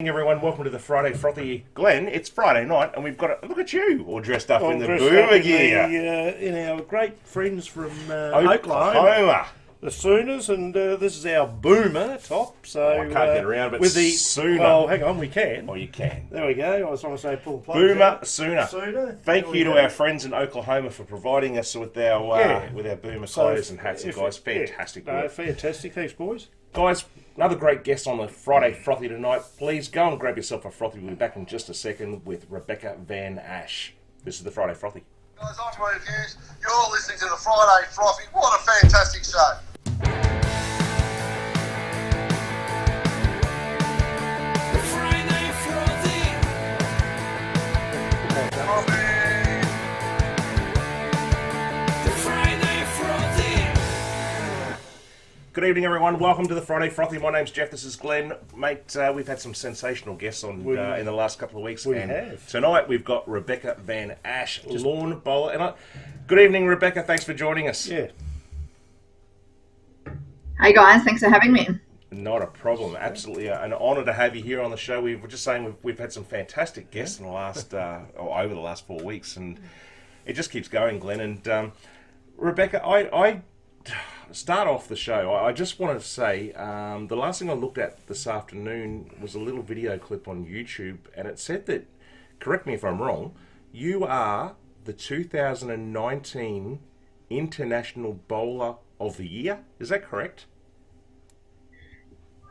Everyone, welcome to the Friday Frothy. Glenn, it's Friday night and we've got look at you, all dressed up in the boomer gear. In our great friends from Oklahoma. The Sooners, and this is our boomer top. So I can't get around, but with the Sooner. Oh, hang on, we can. Oh, you can. There we go. I was trying to say pull the plugs Boomer out. Sooner. Thank you to our friends in Oklahoma for providing us with our boomer clothes and hats, guys. Fantastic work. Fantastic. Thanks, boys. Guys, another great guest on the Friday Frothy tonight. Please go and grab yourself a frothy. We'll be back in just a second with Rebecca Van Asch. This is the Friday Frothy. Guys, I'm Tony Hughes. You're listening to the Friday Frothy. What a fantastic show. Good evening, everyone. Welcome to the Friday Frothy. My name's Jeff. This is Glenn. Mate, we've had some sensational guests on in the last couple of weeks. We have. Tonight we've got Rebecca Van Asch, lawn bowler. Good evening, Rebecca. Thanks for joining us. Yeah. Hey guys, thanks for having me. Not a problem. Absolutely an honour to have you here on the show. We were just saying we've had some fantastic guests in the last or over the last 4 weeks, and it just keeps going, Glenn. And Rebecca, I start off the show. I just wanted to say the last thing I looked at this afternoon was a little video clip on YouTube, and it said that, correct me if I'm wrong, you are the 2019 International Bowler of the Year. Is that correct?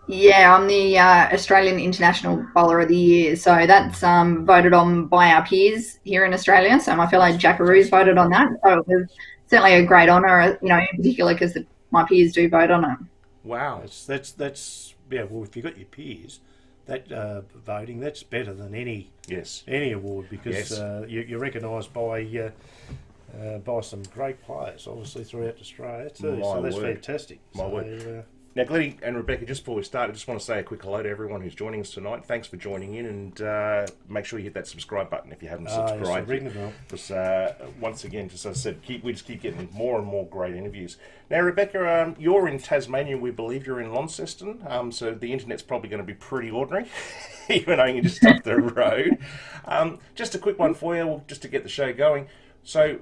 Yeah, I'm the Australian International Bowler of the Year. So that's voted on by our peers here in Australia. So my fellow Jackaroos voted on that. So it was certainly a great honour, in particular because my peers do vote on it. Wow. That's yeah. Well, if you've got your peers, that voting, that's better than any award, because you're recognised by some great players, obviously throughout Australia too. So that's fantastic. My word. Now, Glenn and Rebecca, just before we start, I just want to say a quick hello to everyone who's joining us tonight. Thanks for joining in, and make sure you hit that subscribe button if you haven't subscribed. Because once again, just as I said, we just keep getting more and more great interviews. Now, Rebecca, you're in Tasmania. We believe you're in Launceston, so the internet's probably going to be pretty ordinary, even though you're just up the road. Just a quick one for you, just to get the show going. So,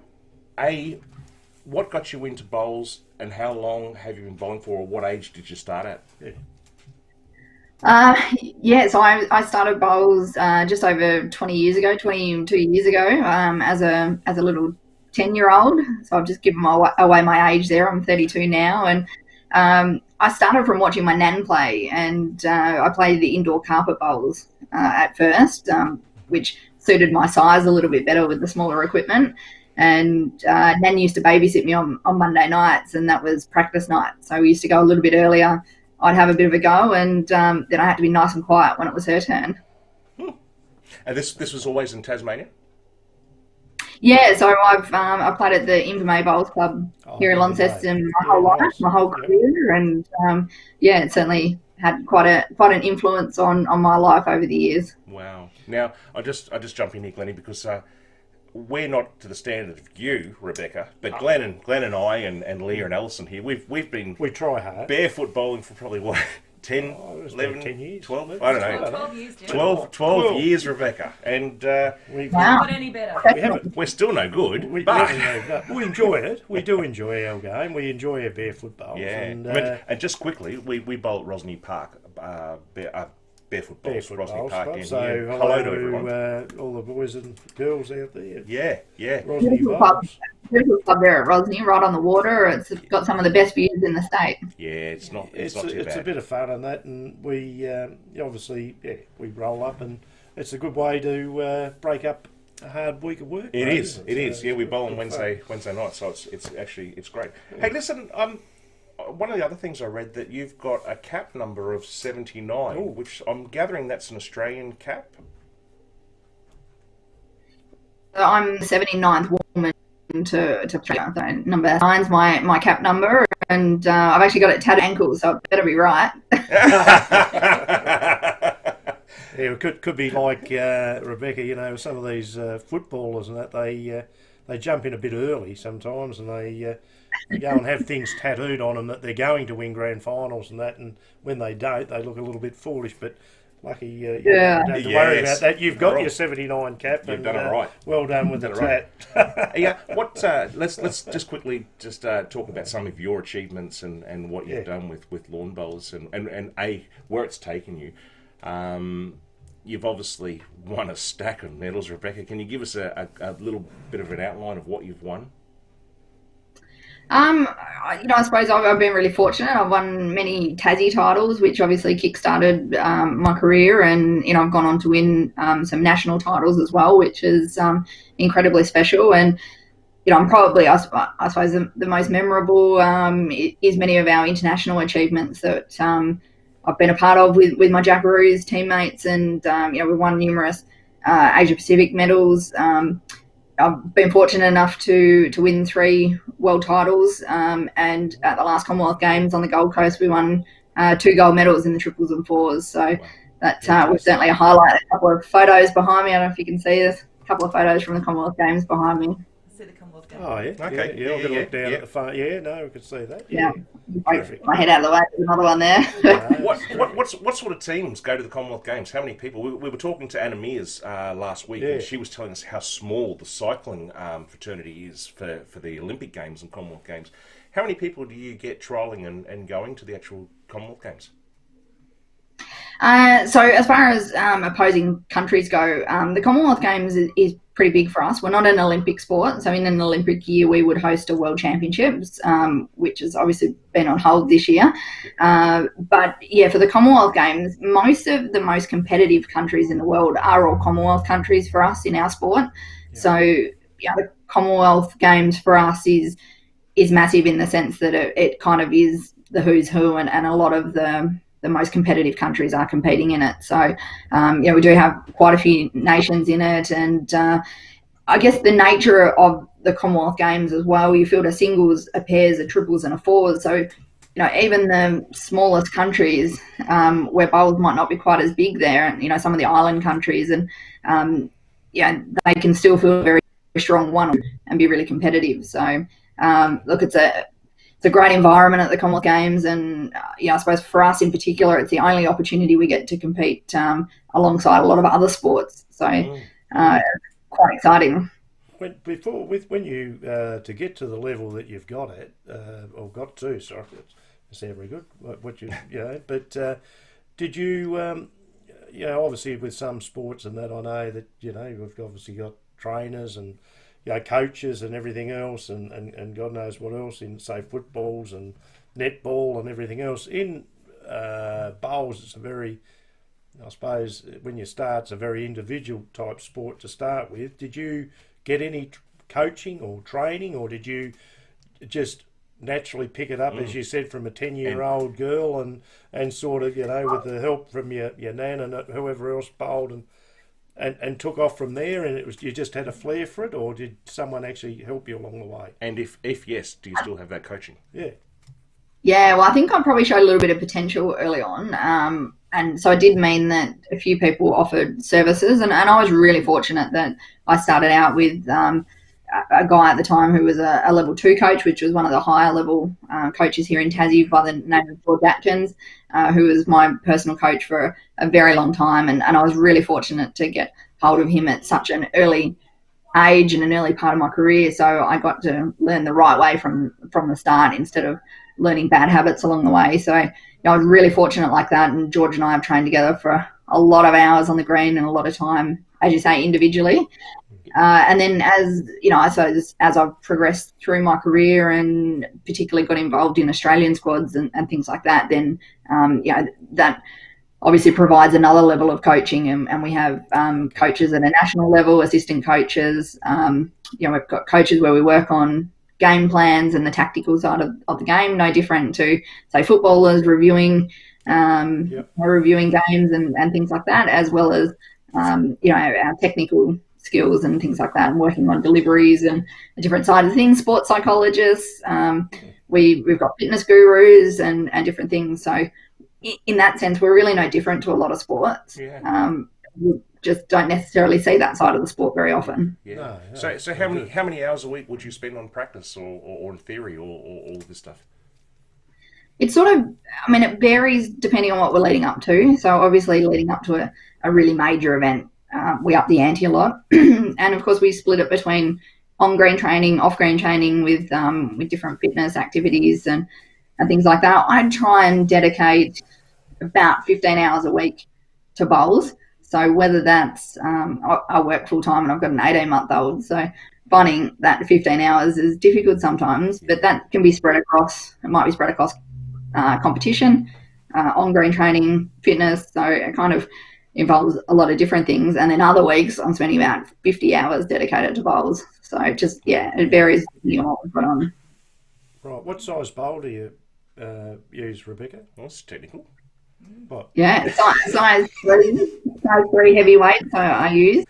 what got you into bowls, and how long have you been bowling for, or what age did you start at? So I started bowls just over 22 years ago, as a little 10-year-old. So I've just given away my age there. I'm 32 now, and I started from watching my nan play, and I played the indoor carpet bowls at first, which suited my size a little bit better with the smaller equipment. And Nan used to babysit me on Monday nights, and that was practice night. So we used to go a little bit earlier. I'd have a bit of a go, and then I had to be nice and quiet when it was her turn. And this was always in Tasmania? Yeah, so I played at the Pixabay Bowls Club here in Launceston my whole life, my whole career, and it certainly had quite an influence on my life over the years. Wow. Now I just jump in here, Glennie, because we're not to the standard of you, Rebecca, but Glenn and I and Leah and Alison here, we try hard barefoot bowling for probably 10, 11, 10 years, 12, I don't know. 12 years, 12 years, Rebecca. And Wow. Not any better. we're still no good, we enjoy it. We do enjoy our game. We enjoy our barefoot bowls. Yeah. And just quickly, we bowl at Rosny Park, barefoot bowls, Rosny Park. So hello to everyone. All the boys and girls out there. Yeah. Beautiful club there at Rosny, right on the water. It's got some of the best views in the state. Yeah, it's not too bad. It's a bit of fun on that, and we obviously we roll up, and it's a good way to break up a hard week of work. It is. Yeah, we bowl on Wednesday night, so it's great. Hey, listen, one of the other things I read, that you've got a cap number of 79, which I'm gathering that's an Australian cap. I'm the 79th woman to Australia. So number 9's my cap number, and I've actually got it tattooed ankles, so it better be right. Yeah, it could be like Rebecca. Some of these footballers and that they jump in a bit early sometimes, and they go and have things tattooed on them that they're going to win grand finals and that, and when they don't, they look a little bit foolish. But lucky you don't have to worry about that. You've got your 79 cap. You've done it right. Well done with the tat. Right. Yeah. Let's just quickly talk about some of your achievements and what you've done with lawn bowlers and where it's taken you. You've obviously won a stack of medals, Rebecca. Can you give us a little bit of an outline of what you've won? I suppose I've been really fortunate. I've won many Tassie titles, which obviously kickstarted my career, and I've gone on to win some national titles as well, which is incredibly special. And I'm probably, I suppose, the most memorable is many of our international achievements that I've been a part of with my Jackaroos teammates, and we've won numerous Asia Pacific medals. I've been fortunate enough to win 3 world titles, and at the last Commonwealth Games on the Gold Coast, we won 2 gold medals in the triples and fours. So that was certainly a highlight. A couple of photos behind me. I don't know if you can see this. A couple of photos from the Commonwealth Games behind me. See the Commonwealth Games. Oh, yeah. Okay. Yeah, I'm going to look down at the front. Yeah, no, we can see that. Yeah. My head out of the way. There's another one there. What sort of teams go to the Commonwealth Games? How many people? We were talking to Anna Mears last week, and she was telling us how small the cycling fraternity is for the Olympic Games and Commonwealth Games. How many people do you get trialling and going to the actual Commonwealth Games? So as far as opposing countries go, the Commonwealth Games is pretty big for us. We're not an Olympic sport, so in an Olympic year we would host a World Championships, which has obviously been on hold this year. But yeah, for the Commonwealth Games, most of the most competitive countries in the world are all Commonwealth countries for us in our sport. Yeah. So the Commonwealth Games for us is massive in the sense that it kind of is the who's who, and a lot of the most competitive countries are competing in it. So, we do have quite a few nations in it. And I guess the nature of the Commonwealth Games as well, you field a singles, a pairs, a triples and a fours. So, even the smallest countries where bowls might not be quite as big there, and, some of the island countries, and, they can still field a very strong one and be really competitive. So, look, it's a great environment at the Commonwealth Games, and I suppose for us in particular, it's the only opportunity we get to compete alongside a lot of other sports. So quite exciting. When you to get to the level that you've got at, or got to, sorry, that's very good. But did you, obviously with some sports and that, I know that we've obviously got trainers and coaches and everything else, and God knows what else in, say, footballs and netball and everything else. In bowls, it's a very, I suppose, when you start, it's a very individual type sport to start with. Did you get any coaching or training, or did you just naturally pick it up, as you said, from a 10-year-old girl and sort of, with the help from your nan and whoever else bowled and took off from there, and it was you just had a flair for it, or did someone actually help you along the way? And if yes, do you still have that coaching? Yeah, well, I think I probably showed a little bit of potential early on, and so it did mean that a few people offered services, and I was really fortunate that I started out with a guy at the time who was a level 2 coach, which was one of the higher level coaches here in Tassie, by the name of George Atkins, who was my personal coach for a very long time. And I was really fortunate to get hold of him at such an early age and an early part of my career. So I got to learn the right way from the start instead of learning bad habits along the way. So I was really fortunate like that. And George and I have trained together for a lot of hours on the green and a lot of time, as you say, individually. And then as I've progressed through my career and particularly got involved in Australian squads and things like that, then, that obviously provides another level of coaching. And we have coaches at a national level, assistant coaches. We've got coaches where we work on game plans and the tactical side of the game, no different to, say, footballers reviewing games and things like that, as well as, our technical skills and things like that, and working on deliveries and a different side of things, sports psychologists. We've got fitness gurus and different things. So in that sense, we're really no different to a lot of sports. We just don't necessarily see that side of the sport very often. So how many hours a week would you spend on practice or in theory or all of this stuff? It's sort of, I mean, it varies depending on what we're leading up to. So obviously leading up to a really major event, we up the ante a lot. And of course we split it between on-green training, off-green training with different fitness activities and things like that. I try and dedicate about 15 hours a week to bowls. So whether that's, I work full-time and I've got an 18-month-old, so finding that 15 hours is difficult sometimes, but that can be spread across, it might be spread across competition, on-green training, fitness. So it kind of involves a lot of different things. And then other weeks I'm spending about 50 hours dedicated to bowls. So it varies depending on what we've got on. Right. What size bowl do you use, Rebecca? Well, it's technical. What? Yeah, size 3 heavyweight. So I use.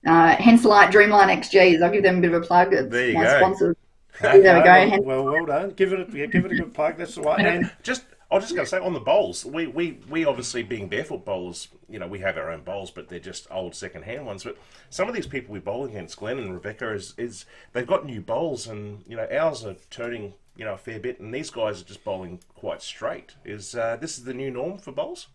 Hence like Dreamline XGs. I'll give them a bit of a plug. It's there you my go. Sponsor. Okay. There we go. Well done. Give it a good plug. That's the way. And I was just going to say, on the bowls, we obviously, being barefoot bowlers, we have our own bowls, but they're just old second-hand ones. But some of these people we bowl against, Glenn and Rebecca, is they've got new bowls, and ours are turning a fair bit, and these guys are just bowling quite straight. This is the new norm for bowls?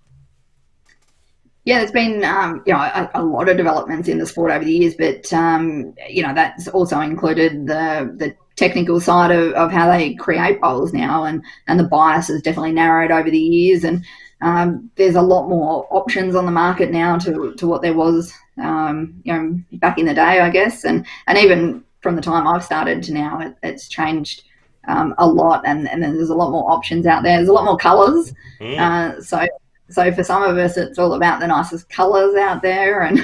Yeah, there's been a lot of developments in the sport over the years, but that's also included the technical side of how they create bowls now, and the bias has definitely narrowed over the years, and there's a lot more options on the market now to what there was back in the day, I guess, and even from the time I've started to now, it's changed a lot, and then there's a lot more options out there. There's a lot more colours, So for some of us, it's all about the nicest colours out there and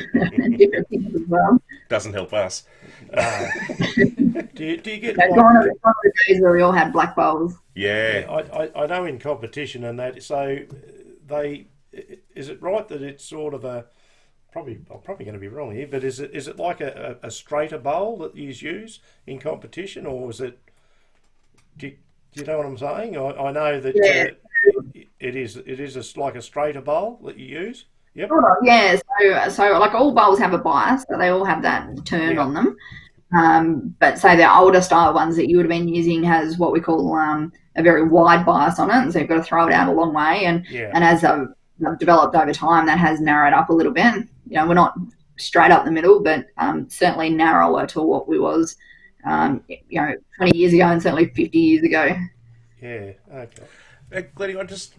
different things as well. Doesn't help us. Do you get one of the days where we all had black bowls? Yeah. I know in competition and that, so is it right that it's sort of I'm probably going to be wrong here, but is it like a straighter bowl that you use in competition, or is it, do you know what I'm saying? I know that it is like a straighter bowl that you use. Yep. Sort of, yeah. So like all bowls have a bias, so they all have that turn on them. But say the older style ones that you would have been using has what we call a very wide bias on it, and so you've got to throw it out a long way. And as I've developed over time, that has narrowed up a little bit. We're not straight up the middle, but certainly narrower to what we was 20 years ago, and certainly 50 years ago. Yeah. Okay. Glennie,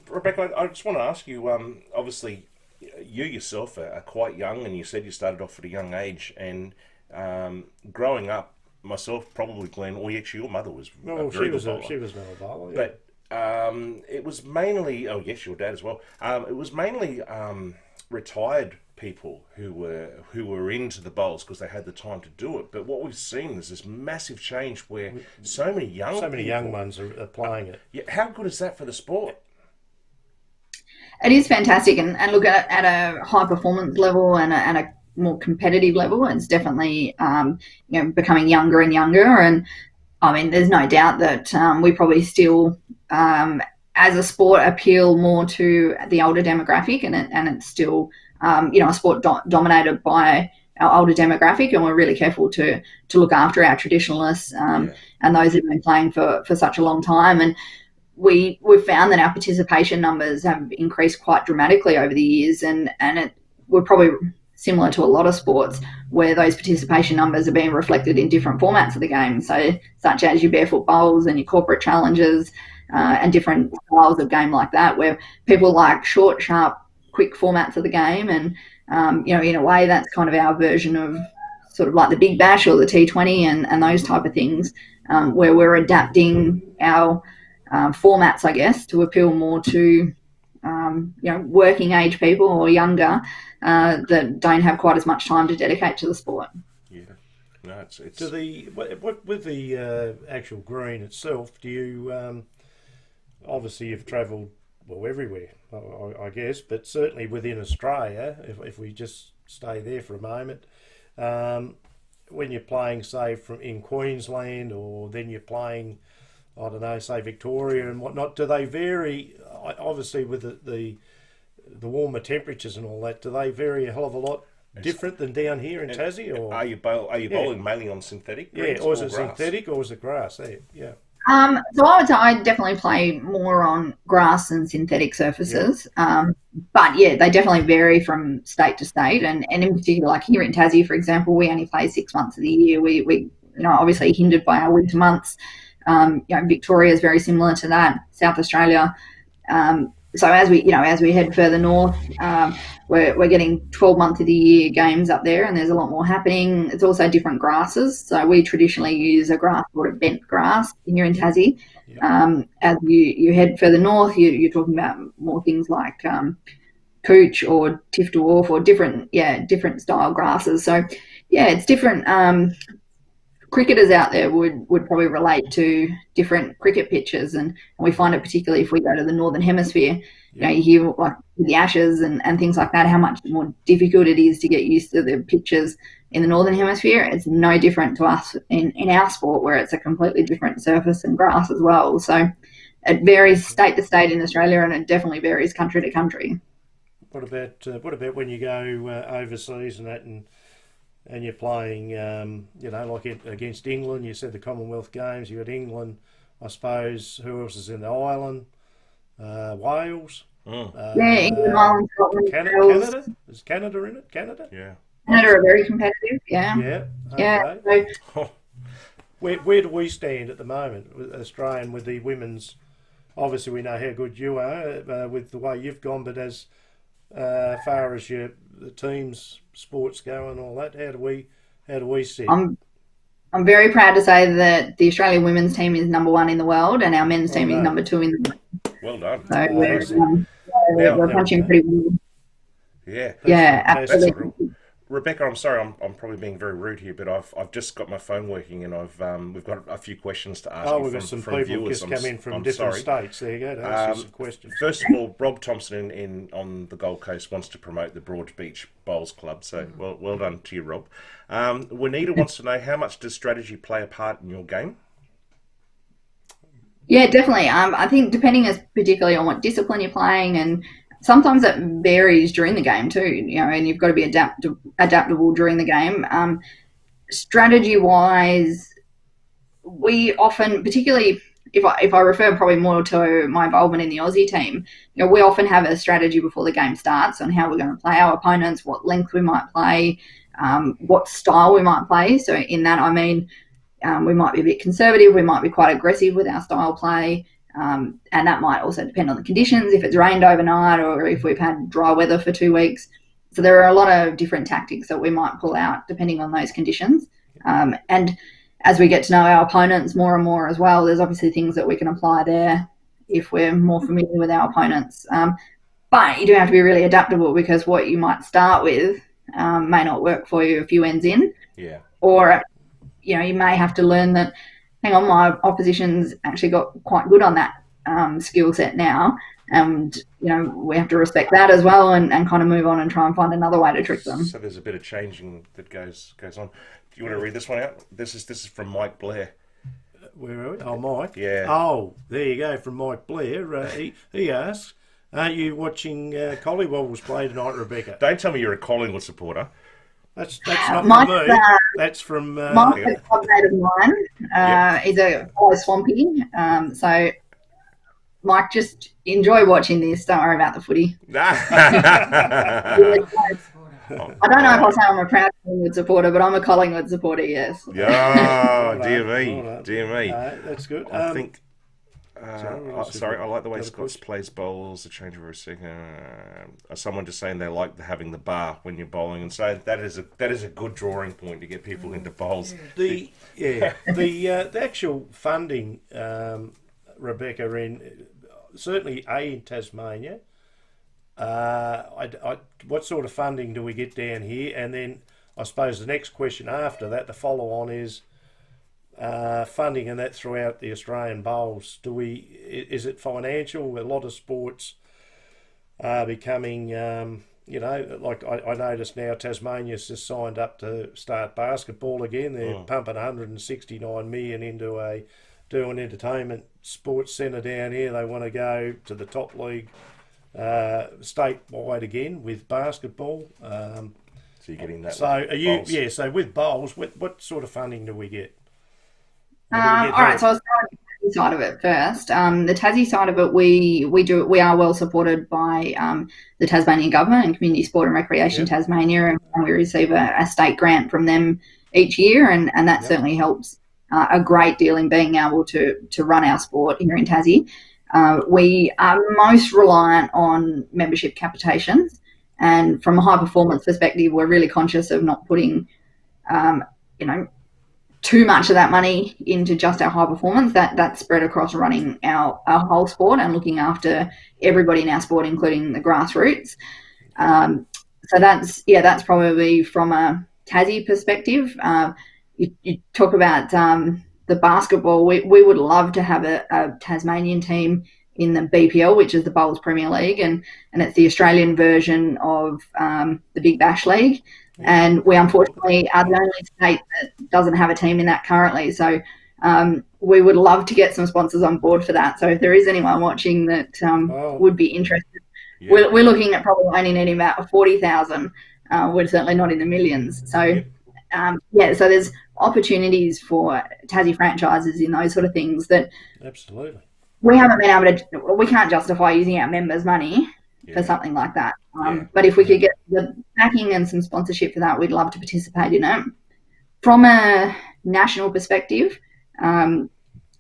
Rebecca, I just want to ask you, obviously, you yourself are quite young, and you said you started off at a young age, and growing up, myself, probably Glenn, or actually your mother was a very good bowler. She was a bowler, yeah. But it was mainly, your dad as well, it was mainly retired people who were into the bowls because they had the time to do it. But what we've seen is this massive change where so many young ones are playing it. Yeah, how good is that for the sport? It is fantastic, and look at a high performance level and a more competitive level. It's definitely becoming younger and younger, and I mean, there's no doubt that we probably still, as a sport, appeal more to the older demographic, and it's still a sport dominated by our older demographic, and we're really careful to look after our traditionalists and those that have been playing for such a long time. And we've found that our participation numbers have increased quite dramatically over the years, and we're probably similar to a lot of sports where those participation numbers are being reflected in different formats of the game, so such as your barefoot bowls and your corporate challenges and different styles of game like that, where people like short, sharp, quick formats of the game. And in a way that's kind of our version of sort of like the Big Bash or the T20 and those type of things, where we're adapting our formats, I guess, to appeal more to working age people or younger that don't have quite as much time to dedicate to the sport. Yeah, no, it's to the with the actual green itself. Do you obviously you've travelled everywhere, I guess, but certainly within Australia, if we just stay there for a moment, when you're playing, say, in Queensland, or then you're playing, I don't know, say Victoria and whatnot, do they vary? Obviously, with the warmer temperatures and all that, do they vary a hell of a lot different than down here in Tassie? Or are you bowling mainly on synthetic? Yeah, or is it synthetic, or is it grass? Yeah. So I would say I definitely play more on grass and synthetic surfaces. Yeah. But yeah, they definitely vary from state to state, and in particular, like here in Tassie, for example, we only play 6 months of the year. We obviously hindered by our winter months. Victoria is very similar to that. South Australia. So as we head further north, we're getting 12 months of the year games up there, and there's a lot more happening. It's also different grasses. So we traditionally use a grass called a bent grass here in Tassie. Yep. As you head further north, you're talking about more things like cooch or tiff dwarf or different style grasses. So yeah, it's different. Cricketers out there would probably relate to different cricket pitches, and we find it particularly if we go to the Northern Hemisphere. You hear like the Ashes and things like that, how much more difficult it is to get used to the pitches in the Northern Hemisphere. It's no different to us in our sport, where it's a completely different surface and grass as well. So it varies state to state in Australia, and it definitely varies country to country. What about when you go overseas and that, and you're playing, like against England? You said the Commonwealth Games. You got England, I suppose. Who else is in the island? Wales. England, Ireland, Scotland, Canada. Is Canada in it? Canada. Yeah. Canada are very competitive. Yeah. Yeah. Okay. Yeah. Where do we stand at the moment, with Australian, with the women's? Obviously, we know how good you are with the way you've gone, but as far as the team's sports go and all that, how do we sit? I'm very proud to say that the Australian women's team is number 1 in the world, and our men's team is number 2 in the world. Well done. So we're punching pretty well. Yeah. Yeah, absolutely. Rebecca, I'm sorry, I'm probably being very rude here, but I've just got my phone working, and we've got a few questions to ask. We've got some people viewers. just come in from different states. There you go. That's some questions. First of all, Rob Thompson on the Gold Coast wants to promote the Broad Beach Bowls Club. So well done to you, Rob. Juanita wants to know, how much does strategy play a part in your game? Yeah, definitely. I think depending particularly on what discipline you're playing, and sometimes it varies during the game too, and you've got to be adaptable during the game. Strategy-wise, we often, particularly if I refer probably more to my involvement in the Aussie team, we often have a strategy before the game starts on how we're going to play our opponents, what length we might play, what style we might play. So in that, I mean, we might be a bit conservative, we might be quite aggressive with our style play. And that might also depend on the conditions, if it's rained overnight or if we've had dry weather for 2 weeks. So there are a lot of different tactics that we might pull out depending on those conditions. And as we get to know our opponents more and more as well, there's obviously things that we can apply there if we're more familiar with our opponents. But you do have to be really adaptable, because what you might start with may not work for you a few ends in. Yeah. Or you may have to learn that, hang on, my opposition's actually got quite good on that skill set now, and we have to respect that as well, and kind of move on and try and find another way to trick them. So there's a bit of changing that goes on. Do you want to read this one out? This is from Mike Blair. Where are we? Oh, Mike. Yeah. Oh, there you go, from Mike Blair. He asks, aren't you watching Collingwood play tonight, Rebecca? Don't tell me you're a Collingwood supporter. That's not from me. That's from Mike's a clubmate of mine. He's a fellow Swampy. So, Mike, just enjoy watching this. Don't worry about the footy. I don't know if I'll say I'm a proud Collingwood supporter, but I'm a Collingwood supporter, yes. Yeah, dear me. That's good. I think... sorry, I like the way Scott plays bowls. The change over a second. Someone just saying they like having the bar when you're bowling, and so that is a good drawing point to get people into bowls. The actual funding, Rebecca, in certainly in Tasmania. What sort of funding do we get down here? And then I suppose the next question after that, the follow on is. Funding and that throughout the Australian bowls, is it financial? A lot of sports are becoming, like I noticed now Tasmania's just signed up to start basketball again. They're pumping 169 million into an entertainment sports centre down here. They want to go to the top league statewide again with basketball. So you're getting that. So are you? Bowls? Yeah. So with bowls, what sort of funding do we get? All right, so Australia Tassie side of it first. The Tassie side of it, we are well supported by the Tasmanian government and Community Sport and Recreation Tasmania, and we receive a state grant from them each year, and that certainly helps a great deal in being able to run our sport here in Tassie. We are most reliant on membership capitations, and from a high performance perspective, we're really conscious of not putting, too much of that money into just our high performance. That's spread across running our whole sport and looking after everybody in our sport, including the grassroots. So that's probably from a Tassie perspective. You talk about the basketball. We would love to have a Tasmanian team in the BPL, which is the Bowls Premier League, and it's the Australian version of the Big Bash League. And we unfortunately are the only state that doesn't have a team in that currently. So we would love to get some sponsors on board for that. So if there is anyone watching that would be interested, we're looking at probably only needing about 40,000. We're certainly not in the millions. So so there's opportunities for Tassie franchises in those sort of things that absolutely we haven't been able to. We can't justify using our members' money for something like that. But if we could get the backing and some sponsorship for that, we'd love to participate in it. From a national perspective,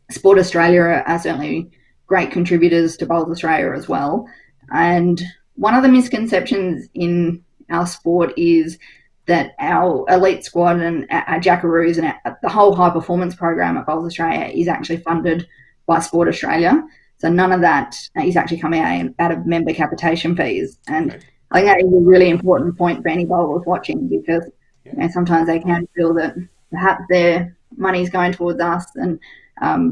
Sport Australia are certainly great contributors to Bowls Australia as well. And one of the misconceptions in our sport is that our elite squad and our Jackaroos and the whole high performance program at Bowls Australia is actually funded by Sport Australia. So none of that is actually coming out of member capitation fees. And I think that is a really important point for any bowlers watching, because sometimes they can feel that perhaps their money is going towards us. And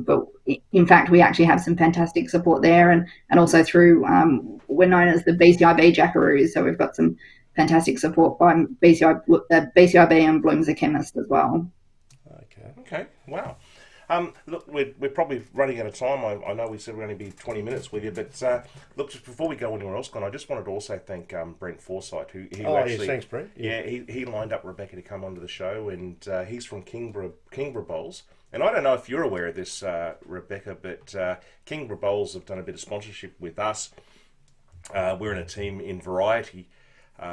but in fact, we actually have some fantastic support there. And also through, we're known as the BCIB Jackaroos. So we've got some fantastic support by BCIB and Bloom's the Chemist as well. Okay. Wow. Look, we're probably running out of time. I know we said we're going to be 20 minutes with you, but look, just before we go anywhere else, Glenn, I just wanted to also thank Brent Forsyth, who actually... yes, thanks, Brent. Yeah, he lined up Rebecca to come onto the show, and he's from Kingborough Bowls. And I don't know if you're aware of this, Rebecca, but Kingborough Bowls have done a bit of sponsorship with us. We're in a team in Variety,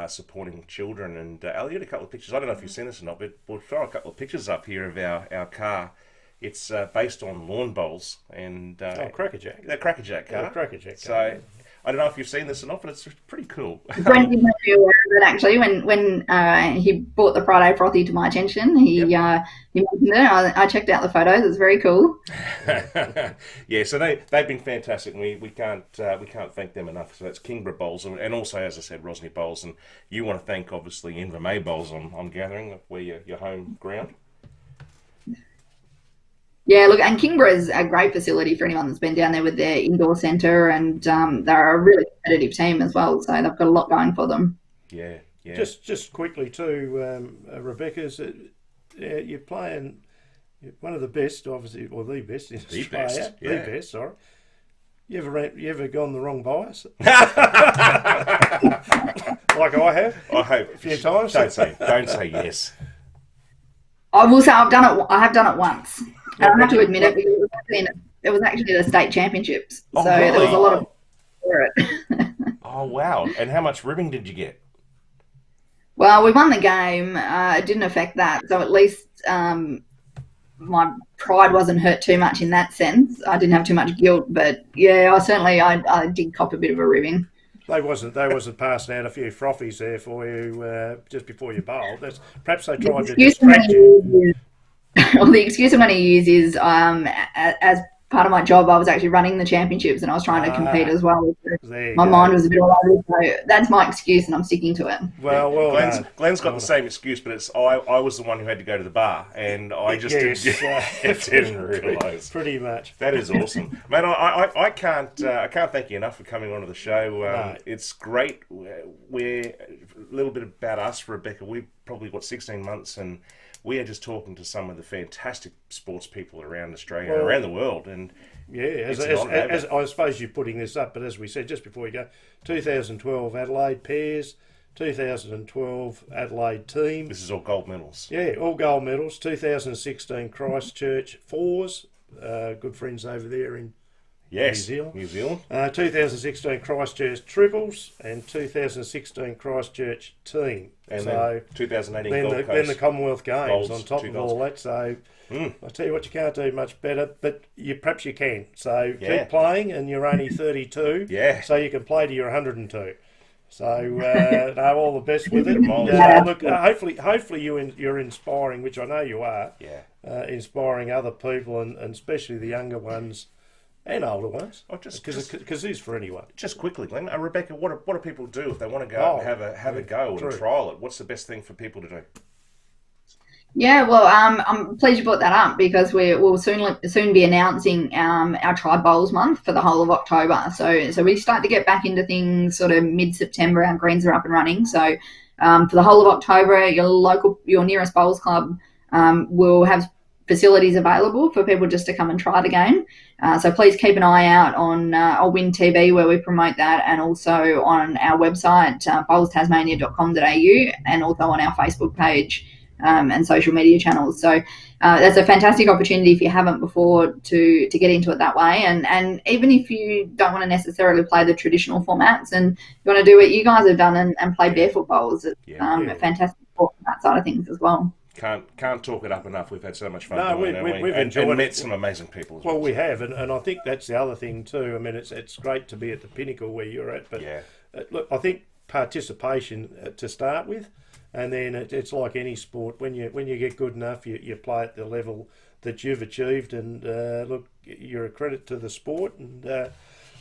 supporting children, and Elliot, a couple of pictures. I don't know if you've seen this or not, but we'll throw a couple of pictures up here of our car. It's based on lawn bowls and crackerjack. The crackerjack car. Crackerjack. So I don't know if you've seen this or not, but it's pretty cool. Brent did make me aware of it actually when he brought the Friday Frothy to my attention. He mentioned it. I checked out the photos. It's very cool. Yeah, so they've been fantastic, and we can't thank them enough. So that's Kingborough Bowls, and also, as I said, Rosny Bowls, and you want to thank obviously Invermay Bowls on gathering, where your home ground. Yeah, look, and Kingborough is a great facility for anyone that's been down there with their indoor centre, and they're a really competitive team as well, so they've got a lot going for them. Yeah. Just quickly too, Rebecca's, you're playing one of the best, obviously, or the best in Australia. The best, sorry. You ever gone the wrong bias? Like I have? I hope. A few times? Don't say yes. I will say I have done it once. I have to admit it, because it was actually the state championships. Oh, so really? there was a lot of for it. Oh, wow. And how much ribbing did you get? Well, we won the game. It didn't affect that. So at least my pride wasn't hurt too much in that sense. I didn't have too much guilt. But, yeah, I did cop a bit of a ribbing. They wasn't passing out a few frothies there for you just before you bowled. Perhaps they tried to distract you. Well, the excuse I'm going to use is as part of my job, I was actually running the championships and I was trying to compete as well. My mind was a bit all over, so that's my excuse and I'm sticking to it. Well, Glenn's got the same excuse, but it's I was the one who had to go to the bar and I just didn't realise. Pretty much. That is awesome, mate. I can't thank you enough for coming onto the show. No. It's great. We're a little bit about us, Rebecca. We've probably got 16 months and we are just talking to some of the fantastic sports people around Australia and around the world. And as I suppose you're putting this up, but as we said just before you go, 2012 Adelaide pairs, 2012 Adelaide team. This is all gold medals. Yeah, all gold medals. 2016 Christchurch fours, good friends over there in Yes, New Zealand. 2016 Christchurch Triples and 2016 Christchurch Team. And so 2018 then the Commonwealth Games Golds, on top of all that. So I tell you what, you can't do much better, but perhaps you can. So keep playing, and you're only 32. Yeah. So you can play to your 102. So all the best with it. Look, hopefully you're inspiring, which I know you are. Yeah. Inspiring other people, and especially the younger ones. And older ones, because it is for anyone. Just quickly, Glenn, Rebecca, what do people do if they want to go out and have a go and trial it? What's the best thing for people to do? Yeah, well, I'm pleased you brought that up, because we'll soon be announcing our Tribe Bowls month for the whole of October. So we start to get back into things sort of mid-September. Our greens are up and running. So for the whole of October, your nearest bowls club will have facilities available for people just to come and try the game. So please keep an eye out on Win TV, where we promote that, and also on our website, bowlstasmania.com.au, and also on our Facebook page and social media channels. So that's a fantastic opportunity if you haven't before to get into it that way. And even if you don't want to necessarily play the traditional formats and you want to do what you guys have done and play barefoot bowls, it's a fantastic sport from that side of things as well. Can't talk it up enough. We've had so much fun. No, we've enjoyed and met some amazing people as well. Well, we have, and I think that's the other thing too. I mean, it's great to be at the pinnacle where you're at, but look, I think participation to start with, and then it's like any sport. When you get good enough, you play at the level that you've achieved, and look, you're a credit to the sport, and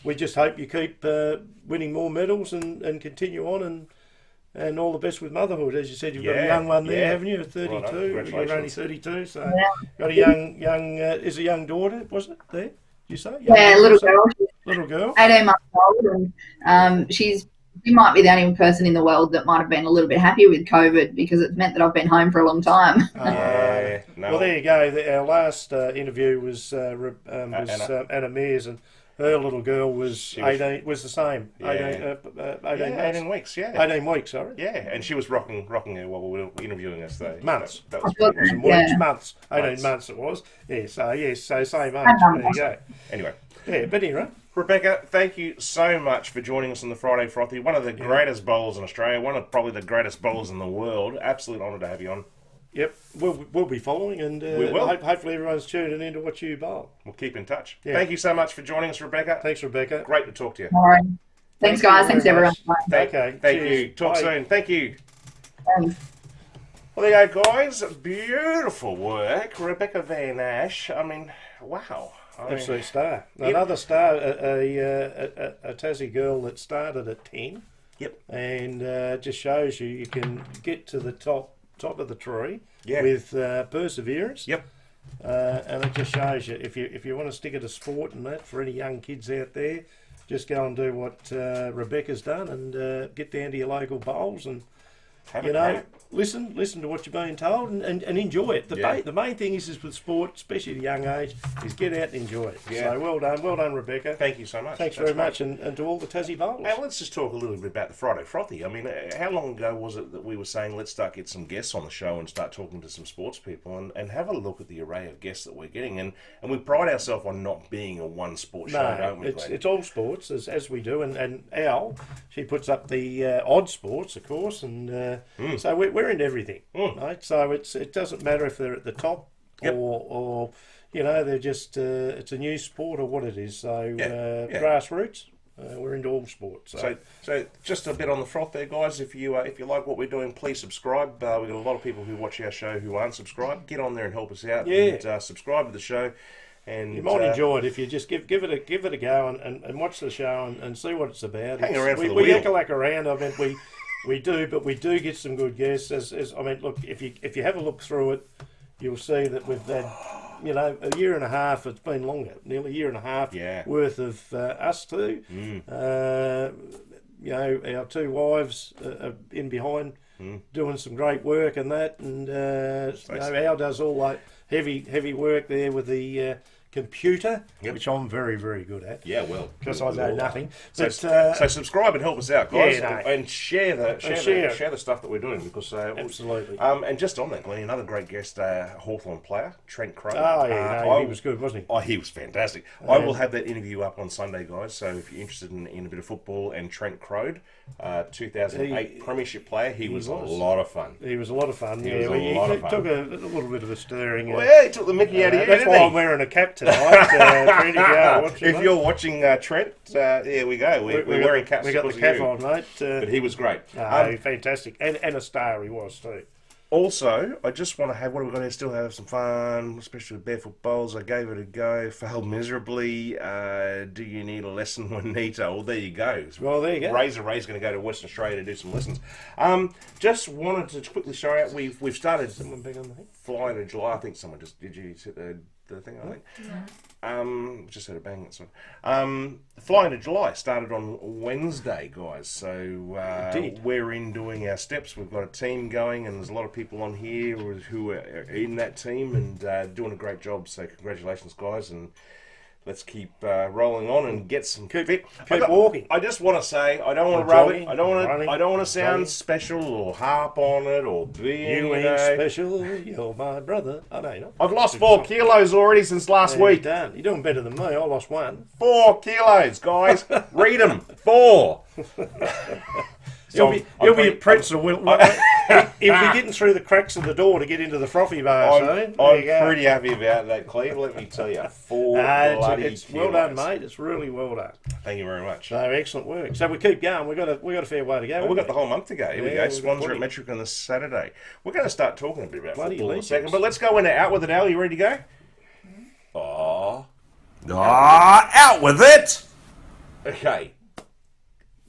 we just hope you keep winning more medals and continue on, and all the best with motherhood. As you said, you've got a young one there, haven't you? 32. You're only 32, so got a young is a young daughter, was it there? Did you say? Little girl. Little girl. 18 months old, and she might be the only person in the world that might have been a little bit happy with COVID, because it's meant that I've been home for a long time. Well, there you go. Our last interview was Anna Mears, and her little girl was 18. Was the same. 18 weeks. 18 weeks. Sorry. Yeah, and she was rocking her while we were interviewing us. Though months. That was pretty weeks, months. 18 months it was. So same age. There you go. Anyway. Yeah, but anyway. Rebecca, thank you so much for joining us on the Friday Frothy. One of the greatest bowlers in Australia. One of probably the greatest bowlers in the world. Absolute honour to have you on. Yep, we'll be following, and we will. Hopefully everyone's tuning in to watch you bowl. We'll keep in touch. Yeah. Thank you so much for joining us, Rebecca. Thanks, Rebecca. Great to talk to you. All right. Thanks, guys. Thanks, everyone. Thank you. Talk soon. Thank you. Thanks. Well, there you go, guys. Beautiful work. Rebecca Van Asch. I mean, wow. Absolute star. Another star, a Tassie girl that started at 10. Yep. And just shows you can get to the top of the tree with perseverance. Yep. And it just shows you if you want to stick at a sport and that, for any young kids out there, just go and do what Rebecca's done, and get down to your local bowls and listen to what you're being told and enjoy it. The main thing is with sport, especially at a young age, is get out and enjoy it. Yeah. So well done, Rebecca. Thank you so much. Thanks very much, and to all the Tassie bowlers. Now let's just talk a little bit about the Friday Frothy. I mean, how long ago was it that we were saying let's start get some guests on the show and start talking to some sports people and have a look at the array of guests that we're getting, and we pride ourselves on not being a one sport show, don't we? It's all sports as we do, and Al, she puts up the odd sports, of course, and so we're into everything. Right? So it doesn't matter if they're at the top or they're just it's a new sport or what it is. So grassroots, we're into all sports. So just a bit on the froth there, guys. If you like what we're doing, please subscribe. We've got a lot of people who watch our show who aren't subscribed. Get on there and help us out. And subscribe to the show. And you might enjoy it if you just give it a go and watch the show and see what it's about. Hang around for the wheel. We yakalack around. I mean, we do, but we do get some good guests. I mean, look, if you have a look through it, you'll see that we've had, a year and a half. It's been longer, nearly a year and a half worth of us two. Our two wives are in behind doing some great work and that, and Al does all that heavy work there with the computer, which I'm very, very good at. Yeah, well, because I know nothing. So subscribe and help us out, guys, and share the stuff that we're doing, because absolutely. And just on that, Glenn, another great guest, Hawthorn player, Trent Crowe. Oh yeah, he was good, wasn't he? Oh, he was fantastic. I will have that interview up on Sunday, guys. So if you're interested in a bit of football, and Trent Crowe, 2008 Premiership player, he was a lot of fun. He was a lot of fun. He took a little bit of a stirring. Well, yeah, he took the mickey out of you. That's why I'm wearing a cap tonight. If you're watching Trent, here we go. We're wearing caps. We got the cap on, mate. But he was great. Fantastic, and a star he was too. Also, I just want to have, what are we going to still have some fun, especially with barefoot bowls. I gave it a go, failed miserably. Do you need a lesson, Juanita? Well, there you go. Well, there you go. Ray's going to go to Western Australia to do some lessons. Just wanted to quickly show out, we've started flying to July. I think someone just, did you hit the thing, I think? Yeah. Just had a bang, that's one. Flying to July started on Wednesday, guys. So we're in doing our steps. We've got a team going, and there's a lot of people on here who are in that team and doing a great job. So congratulations, guys, and let's keep rolling on and get some fit. Keep walking. I just want to say, I don't want to rub it. I don't want to sound special or harp on it or be. You ain't special. You're my brother. I know you're not. I've lost 4 kilos already since last week. You're doing better than me. I lost 1. 4 kilos, guys. Read them. 4. So he'll be a pretzel. He'll be getting through the cracks of the door to get into the frothy bar. I'm pretty happy about that, Cleaves. Let me tell you, 4 bloody it's well done, mate. It's really well done. Thank you very much. So excellent work. So we keep going. We've got a fair way to go. We've got the whole month to go. Here we go. Swans are at Metric on this Saturday. We're going to start talking a bit about football in a second, but let's go into Out With It, Al. You ready to go? Out with it! Okay.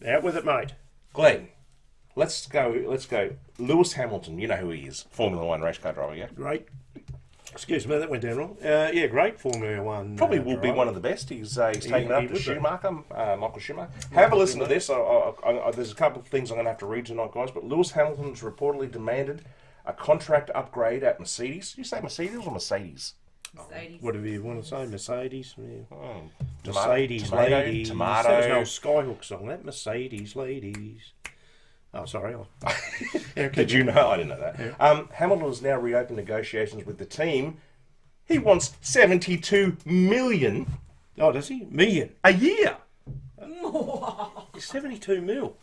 Out with it, mate. Glenn, let's go. Lewis Hamilton, you know who he is. Formula 1 race car driver, yeah? Great. Excuse me, that went down wrong. Yeah, great Formula 1. Probably will be one of the best. He's taken up to Schumacher, Michael Schumacher. Have a listen to this. There's a couple of things I'm going to have to read tonight, guys, but Lewis Hamilton's reportedly demanded a contract upgrade at Mercedes. Did you say Mercedes or Mercedes? Mercedes. Whatever you want to say, Mercedes. Yeah. Mercedes ladies. Tomato. There's no Skyhook song, that. Mercedes ladies. Oh, sorry. Did you know? I didn't know that. Yeah. Hamilton has now reopened negotiations with the team. He wants $72 million. Oh, does he? Million a year. 72 mil.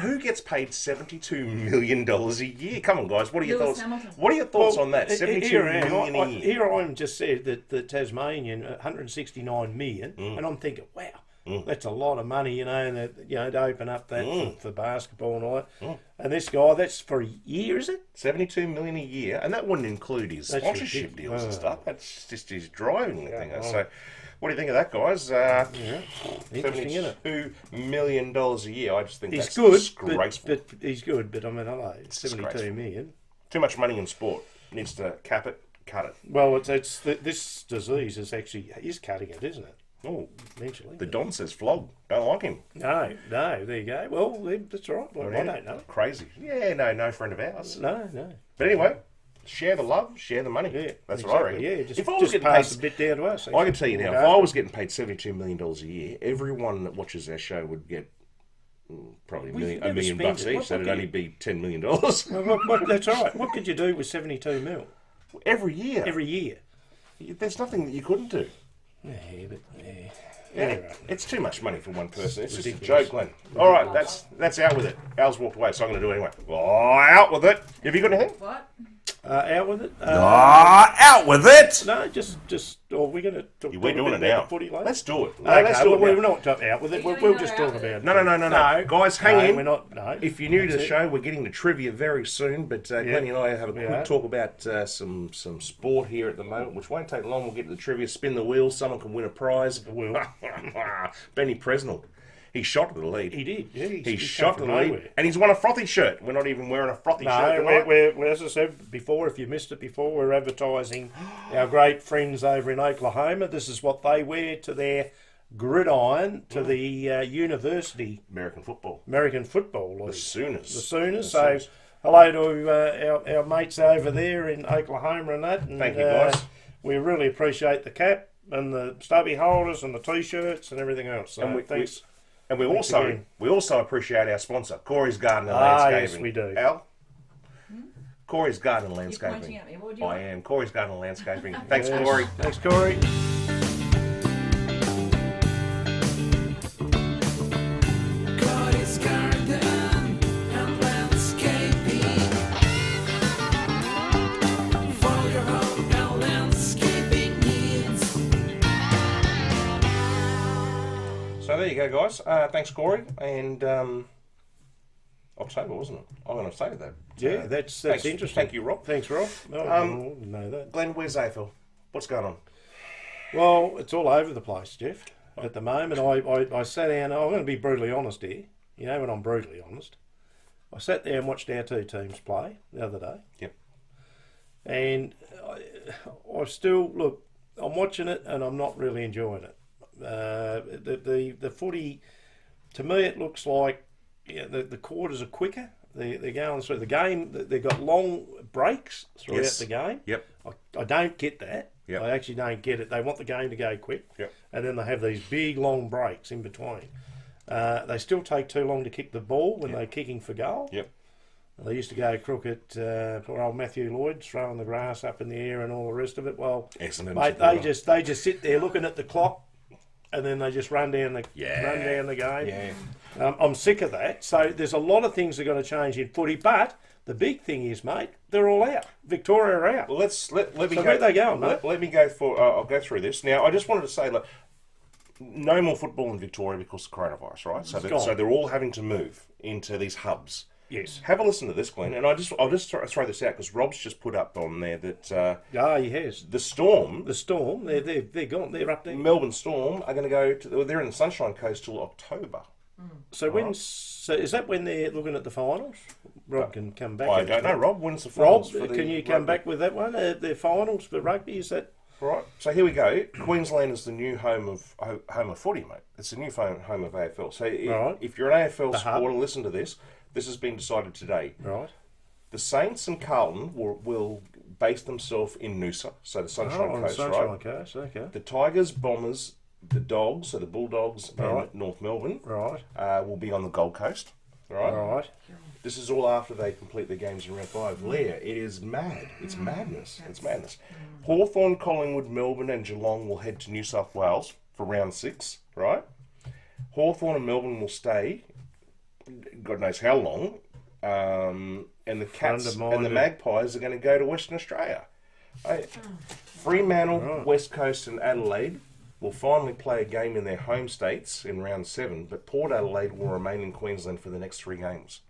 Who gets paid $72 million a year? Come on, guys. What are your thoughts? Hamilton. What are your thoughts on that? $72 million a year. Here I am just said that the Tasmanian 169 million, and I'm thinking, wow. That's a lot of money, and that, to open up that for basketball and all that. And this guy, that's for a year, is it? $72 million a year, and that wouldn't include his sponsorship deals and stuff. That's just his driving thing. So, what do you think of that, guys? Interesting, isn't it? $72 million a year. I just think he's that's good, disgraceful. but he's good, but I mean, hello, 72 million. Too much money in sport. Needs to cap it, cut it. Well, this disease is cutting it, isn't it? Oh, eventually. The Don says flog. Don't like him. No, there you go. Well, that's all right. Well, I don't know. Crazy. Yeah, no friend of ours. No. But anyway, share the love, share the money. Yeah, that's what I reckon. Yeah, if I was getting paid a bit down to us. I can tell you now, if I was getting paid $72 million a year, everyone that watches our show would get probably $1 million bucks each, so it'd only be $10 million. Well, that's all right. What could you do with 72 mil? Every year. Every year. There's nothing that you couldn't do. Yeah. Anyway, it's too much money for one person. It's just a joke, Glenn. All right, that's out with it. Al's walked away, so I'm going to do it anyway. Out with it. Have you got anything? What? Out with it. Out with it. No, just. Or we're going to talk. We're doing it now. Let's do it. Let's do it. We're not out with it. We'll just talk about it. No. Guys, hang in. We're not. No. If you're new to the show, we're getting to trivia very soon. But Glenn and I have a quick talk about some sport here at the moment, which won't take long. We'll get to the trivia. Spin the wheel. Someone can win a prize. Benny Presnell. He shot to the lead. He did, yeah. He shot to the lead. And he's won a Frothy shirt. We're not even wearing a Frothy shirt tonight. We're, as I said before, if you missed it before, we're advertising our great friends over in Oklahoma. This is what they wear to their gridiron to the university. American football League. The Sooners. So, hello to our mates over there in Oklahoma and that. And, thank you, guys. We really appreciate the cap. and the stubby holders and the t-shirts and everything else. So thanks. And we also appreciate our sponsor, Corey's Garden and Landscaping. Yes, we do. Al? Corey's Garden and Landscaping. You're pointing at me. What would you I want? am. Corey's Garden and Landscaping. Thanks, Corey. Thanks, Corey. So there you go, guys. Thanks, Corey. And October, wasn't it? I'm going to say that. Yeah, that's interesting. Thank you, Rob. Thanks, Rob. I didn't know that. Glenn, where's AFL? What's going on? Well, it's all over the place, Jeff. At the moment, I sat down. I'm going to be brutally honest here. You know when I'm brutally honest. I sat there and watched our two teams play the other day. Yep. And I still, look, I'm watching it and I'm not really enjoying it. The footy, to me, it looks like the quarters are quicker. They're going through the game. They've got long breaks throughout the game. Yep. I don't get that. Yep. I actually don't get it. They want the game to go quick. Yep. And then they have these big, long breaks in between. They still take too long to kick the ball when they're kicking for goal. Yep. They used to go crooked, poor old Matthew Lloyd, throwing the grass up in the air and all the rest of it. Well, excellent. Mate, they just sit there looking at the clock, and then they just run down the game. Yeah. I'm sick of that. So there's a lot of things that are going to change in footy, but the big thing is, mate, they're all out. Victoria are out. Well, let me go. Where they going, mate? Let me go for. I'll go through this now. I just wanted to say, look, no more football in Victoria because of coronavirus, right? So they're all having to move into these hubs. Yes. Have a listen to this, Glenn, and I'll just throw this out because Rob's just put up on there that. He has. The Storm. They're gone. They're up there. Melbourne Storm are going to go to. They're in the Sunshine Coast till October. So is that when they're looking at the finals? Rob can come back. I don't know, Rob. When's the finals? Rob, can you come back with that one? The finals for rugby, is that? Right. So here we go. Queensland is the new home of footy, mate. It's the new home of AFL. So if you're an AFL supporter, listen to this. This has been decided today. Right. The Saints and Carlton will base themselves in Noosa, so the Sunshine Coast, Sunshine Coast, okay. The Tigers, Bombers, the Dogs, so the Bulldogs and North Melbourne, will be on the Gold Coast, right? This is all after they complete their games in round 5. Leah, it is mad. It's madness. It's madness. Hawthorn, Collingwood, Melbourne and Geelong will head to New South Wales for round 6, right? Hawthorn and Melbourne will stay, God knows how long, and the Cats and the Magpies are going to go to Western Australia. Fremantle, West Coast and Adelaide will finally play a game in their home states in round 7, but Port Adelaide will remain in Queensland for the next 3 games.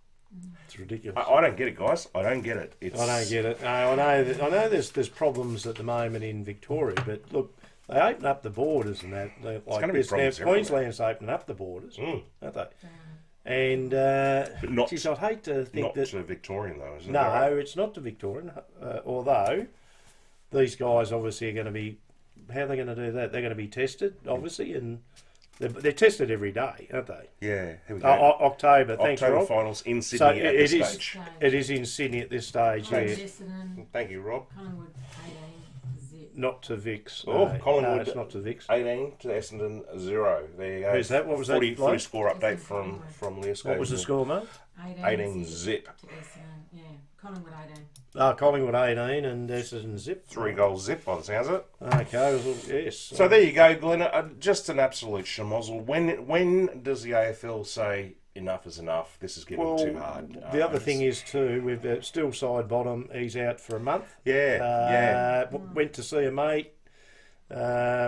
It's ridiculous. I don't get it, guys. I don't get it. I don't get it. No, I know there's problems at the moment in Victoria, but look, they open up the borders and that. It's going to be problems everywhere. Queensland's opening up the borders, aren't they? And I'd hate to think not to Victorian though, isn't it? No, it's not to Victorian. Although these guys obviously are going to be. How are they going to do that? They're going to be tested, obviously, and they're tested every day, aren't they? Yeah. Here we go. October. Thanks, Rob. October finals in Sydney at this stage. It is in Sydney at this stage. Yeah. Thank you, Rob. Collingwood 18, zip. Not to Vix. Collingwood. No, it's not to Vix. 18 to Essendon 0. There you go. Who's that? What was 40, that? 40 score update from Leah. What was the score, mate? 18 zip. To Essendon, yeah. Collingwood 18. Collingwood 18 and Essendon zip. 3 goals zip by the sounds of it. Okay, yes. So there you go, Glenn. Just an absolute schmozzle. When does the AFL say enough is enough? This is getting too hard. The other thing is too, we've still side bottom. He's out for a month. Went to see a mate,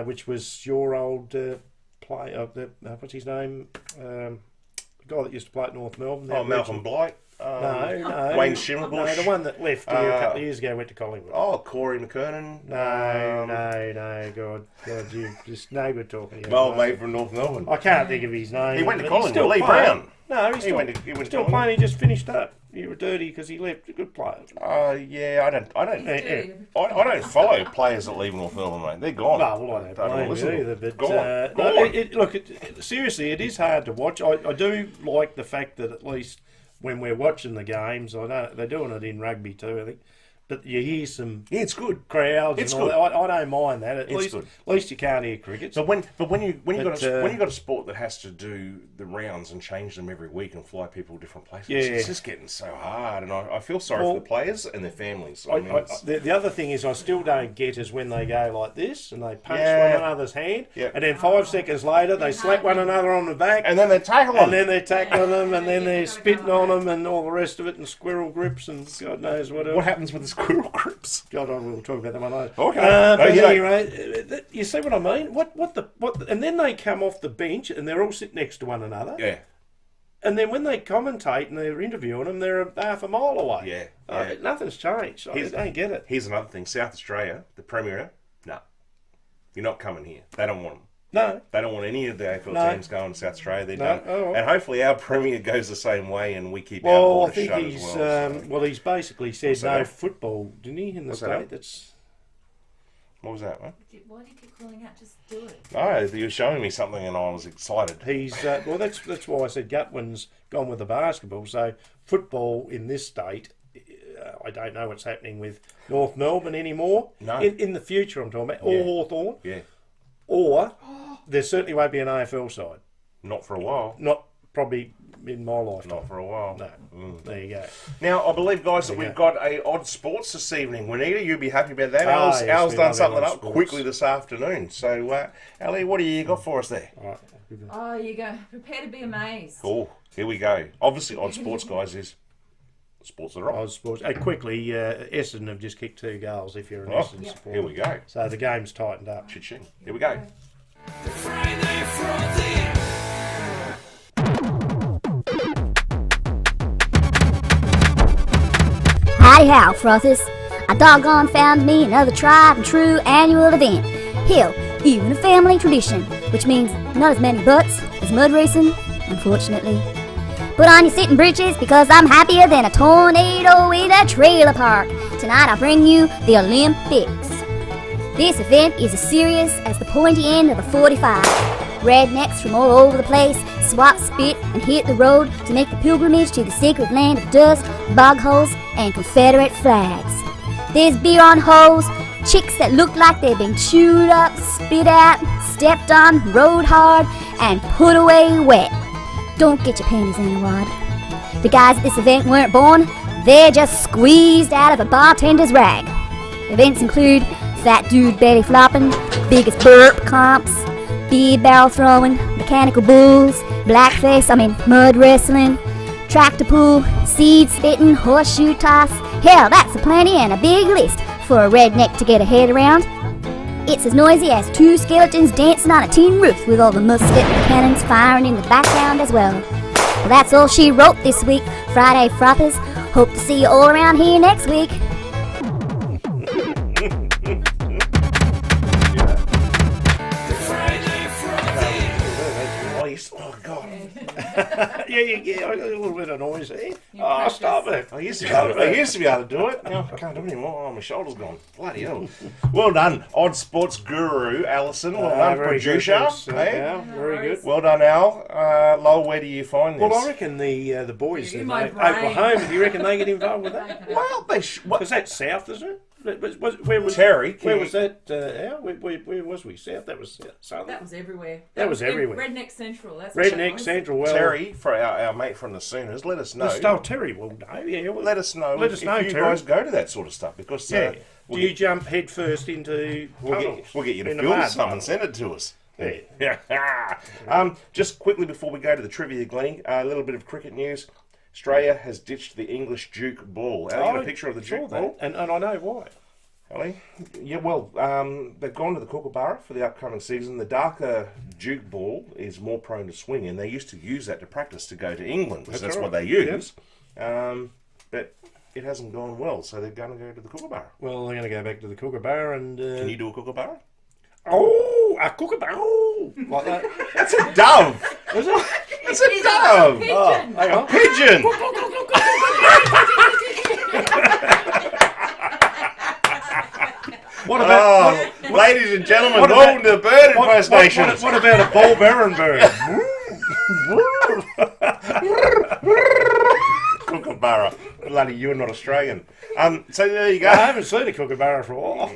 which was your old player. What's his name? The guy that used to play at North Melbourne. Malcolm Blight. No. Wayne Schimmelbusch. No, the one that left here a couple of years ago went to Collingwood. Corey McKernan. No, God, you just no good talking. Well, mate from North Melbourne. I can't think of his name. He went to Collingwood. Lee Brown. No, he went still playing. He just finished up. You were dirty because he left. A good player. I don't follow players that leave North Melbourne, mate. They're gone. No, well, I don't blame you either. But seriously, it is hard to watch. I do like the fact that at least when we're watching the games, I know they're doing it in rugby too, I think. but you hear some it's good crowds. It's and all good. that. I don't mind that. At least you can't hear cricket. So when you got a sport that has to do the rounds and change them every week and fly people to different places, it's just getting so hard. And I feel sorry for the players and their families. The other thing is I still don't get is when they go like this and they punch one another's hand, and then 5 seconds later they slap one another on the back, and then they tackle them, and then they're tackling them, and then they're spitting on them, and all the rest of it, and squirrel grips, and God knows what else. What happens with the squirrel grips? God, I will talk about that one later. Okay. But anyway, you see what I mean? And then they come off the bench and they're all sitting next to one another. Yeah. And then when they commentate and they're interviewing them, they're half a mile away. Yeah. Nothing's changed. I don't get it. Here's another thing. South Australia, the Premier, no. You're not coming here. They don't want them. No. They don't want any of the AFL teams going to South Australia. They don't. Oh. And hopefully our Premier goes the same way and we keep our borders shut as well. He's basically said no football, didn't he, in the state? What was that, mate? Why do you keep calling out? Just do it. Oh, you were showing me something and I was excited. He's that's why I said Gutwin's gone with the basketball. So football in this state, I don't know what's happening with North Melbourne anymore. No. In the future, I'm talking about, or Hawthorn. Yeah. Or there certainly won't be an AFL side. Not for a while. Not probably in my lifetime. Not for a while. No. There you go. Now, I believe, guys, that we've got a odd sports this evening. Juanita, you'll be happy about that. Yes, Al's done something up sports quickly this afternoon. So, Ali, what do you got for us there? All right. Oh, you go. Prepare to be amazed. Oh, here we go. Obviously, odd sports, guys, is sports that are Odd sports. Quickly, Essendon have just kicked 2 goals if you're an Essendon supporter. Here we go. So the game's tightened up. Cha-ching. Here we go. Howdy how, Frothys. I doggone found me another tried and true annual event. Hell, even a family tradition, which means not as many butts as mud racing, unfortunately. Put on your sitting britches because I'm happier than a tornado in a trailer park. Tonight I bring you the Olympics. This event is as serious as the pointy end of a 45. Rednecks from all over the place swap spit and hit the road to make the pilgrimage to the sacred land of dust, bog holes, and Confederate flags. There's beer on hoes, chicks that look like they've been chewed up, spit at, stepped on, rode hard, and put away wet. Don't get your panties in a wad. The guys at this event weren't born, they're just squeezed out of a bartender's rag. Events include fat dude belly flopping, biggest burp comps, beer barrel throwing, mechanical bulls, mud wrestling, tractor pull, seed spitting, horseshoe toss. Hell, that's a plenty and a big list for a redneck to get a head around. It's as noisy as 2 skeletons dancing on a tin roof with all the musket and cannons firing in the background as well. Well, that's all she wrote this week, Friday Frothers. Hope to see you all around here next week. Oh, God. Yeah, I got a little bit of noise there. Stop it. I used to be able to do it. Now I can't do it anymore. Oh, my shoulder's gone. Bloody hell. Well done, odd sports guru, Alison. Well done, producer. Yeah, very good. Well done, Al. Lowell, where do you find this? Well, I reckon the boys in Oklahoma, do you reckon they get involved with that? Well, they because that's south, isn't it? Where was Terry? Where was that? Al? Where was we? South? That was southern. That was everywhere. That was everywhere. Redneck Central. That's Redneck Central. Well, Terry, for our mate from the Sooners, let us know. Terry will know. Yeah, let us know. Let us know, if you Terry. guys go to that sort of stuff because do you jump head first into we'll get you to film some and send it to us. Yeah. Just quickly before we go to the trivia, Glennie, a little bit of cricket news. Australia has ditched the English Duke ball. Al, you got a picture of the Duke ball? And I know why. Ali? Yeah, well, they've gone to the Kookaburra for the upcoming season. The darker Duke ball is more prone to swing, and they used to use that to practice to go to England, because that's what they use. Yep. But it hasn't gone well, so they're going to go to the Kookaburra. Well, they're going to go back to the Kookaburra and... Can you do a Kookaburra? Oh, a Kookaburra! Like that. That's a dove! Is it? It's a dove! A pigeon. A pigeon! What about, ladies and gentlemen, welcome to the bird impersonations. What about a Paul Barron bird? Kookaburra. Bloody, you're not Australian. So there you go. I haven't seen a kookaburra for a while.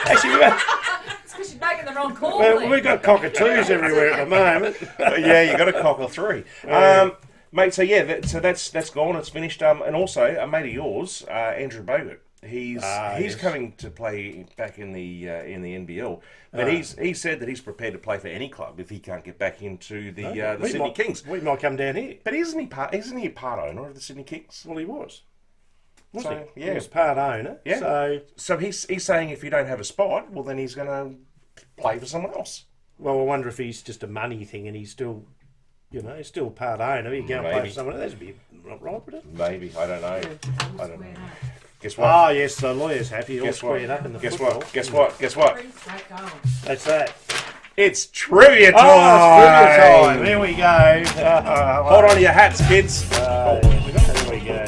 Actually, It's because you're making the wrong call. we've got cockatoos everywhere at the moment. Yeah, you got a cock or three. Mate, so yeah, that's gone. It's finished. And also, a mate of yours, Andrew Bogut, he's coming to play back in the NBL, but he said that he's prepared to play for any club if he can't get back into the Sydney Kings. We might come down here. But isn't he part owner of the Sydney Kings? Well, he was. So, He? yeah. He was part owner. Yeah. So he's saying if you don't have a spot, well then he's going to play for someone else. Well, I wonder if he's just a money thing and he's still, he's still part owner. He can't play for someone else. That'd be right, would it? Maybe. I don't know. I don't know. Guess what? Oh, yes, the lawyer's happy. All squared up in the football. Guess what? That's that. It's trivia time! Oh, it's trivia time. There we go. Hold on to your hats, kids. There we go.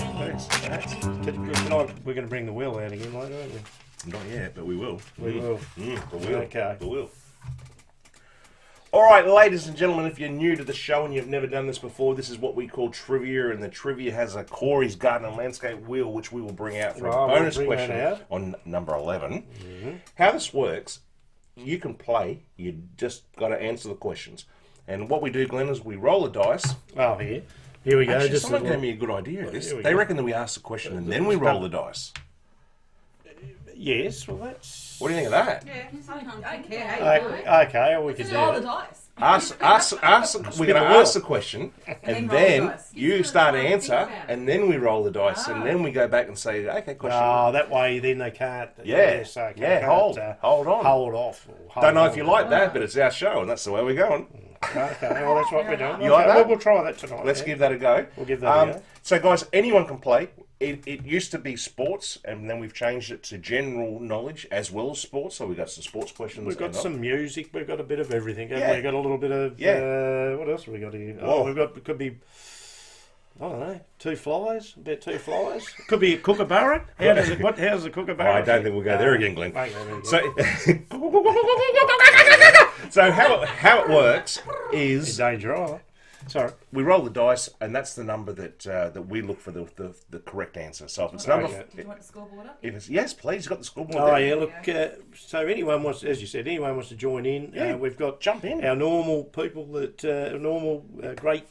We're going to bring the wheel out again later, aren't we? Not yet, but we will. We will. We will. Okay. We will. All right, ladies and gentlemen, if you're new to the show and you've never done this before, this is what we call trivia, and the trivia has a Corey's Garden and Landscape wheel, which we will bring out for a bonus question on number 11. Mm-hmm. How this works, you can play, you just got to answer the questions. And what we do, Glenn, is we roll the dice. Oh, here we go. Actually, someone gave me a good idea. They reckon that we ask the question and then we roll the dice. Yes, well that's... What do you think of that? Yeah, I don't care how you do it. Okay, we could do Roll the that. dice. We're going to ask the question, and then you start to answer, and then we roll the dice, and then we go back and say, okay, question. Oh, that way then they can't... Yes, hold on. Hold off. Don't know if you like that, but it's our show, and that's the way we're going. Okay, well that's what we're doing. You like that? We'll try that tonight. Let's give that a go. We'll give that a go. So guys, anyone can play. It used to be sports, and then we've changed it to general knowledge as well as sports. So we've got some sports questions. We've got some music. We've got a bit of everything. Yeah. We've got a little bit of... what else have we got here? Whoa. It could be... I don't know. Two flies. About two flies. Could be a kookaburra. How's the kookaburra? I don't think we'll go there again, Glenn. Okay, So how it works is danger. Sorry. we roll the dice, and that's the number that we look for the correct answer. So if it's number, Do you want the scoreboard up? if it's yes, please, got the scoreboard. Oh there. yeah, look. So anyone wants, as you said, anyone wants to join in. We've got Jump in. our normal people that great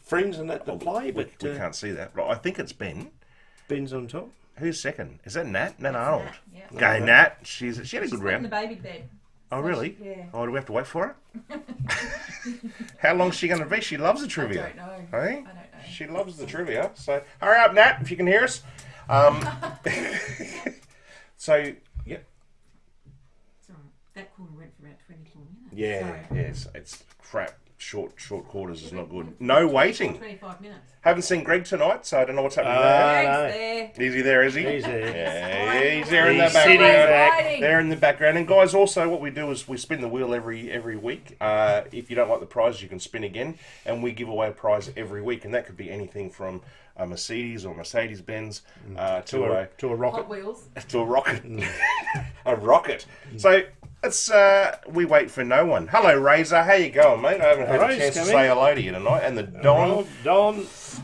friends and that play, but we can't see that. Right, I think it's Ben. Ben's on top. Who's second? Is that Nat? Nat Arnold. Yeah. Okay, Nat. She had a She's good in the round. baby bed. Oh, really? Yeah. Oh, do we have to wait for her? How long's she going to be? She loves the trivia. I don't know. Hey? I don't know. She loves the trivia. So, hurry up, Nat, if you can hear us. So, yeah. Sorry. That corner went for about 24 minutes. Yeah, Sorry. yes. It's crap. Short quarters is not good. No waiting. 25 minutes. Haven't seen Greg tonight, so I don't know what's happening Greg's there. there. Is he there, is he? He's there. Yeah, he's there in the He's sitting background. back. There in the background. And guys, also what we do is we spin the wheel every week. If you don't like the prize, you can spin again, and we give away a prize every week, and that could be anything from a Mercedes or Mercedes-Benz to a rocket. Hot Wheels. To a rocket. A rocket. So it's we wait for no one. Hello, Razor. How you going, mate? I haven't had a chance to say hello to you tonight. And the Don.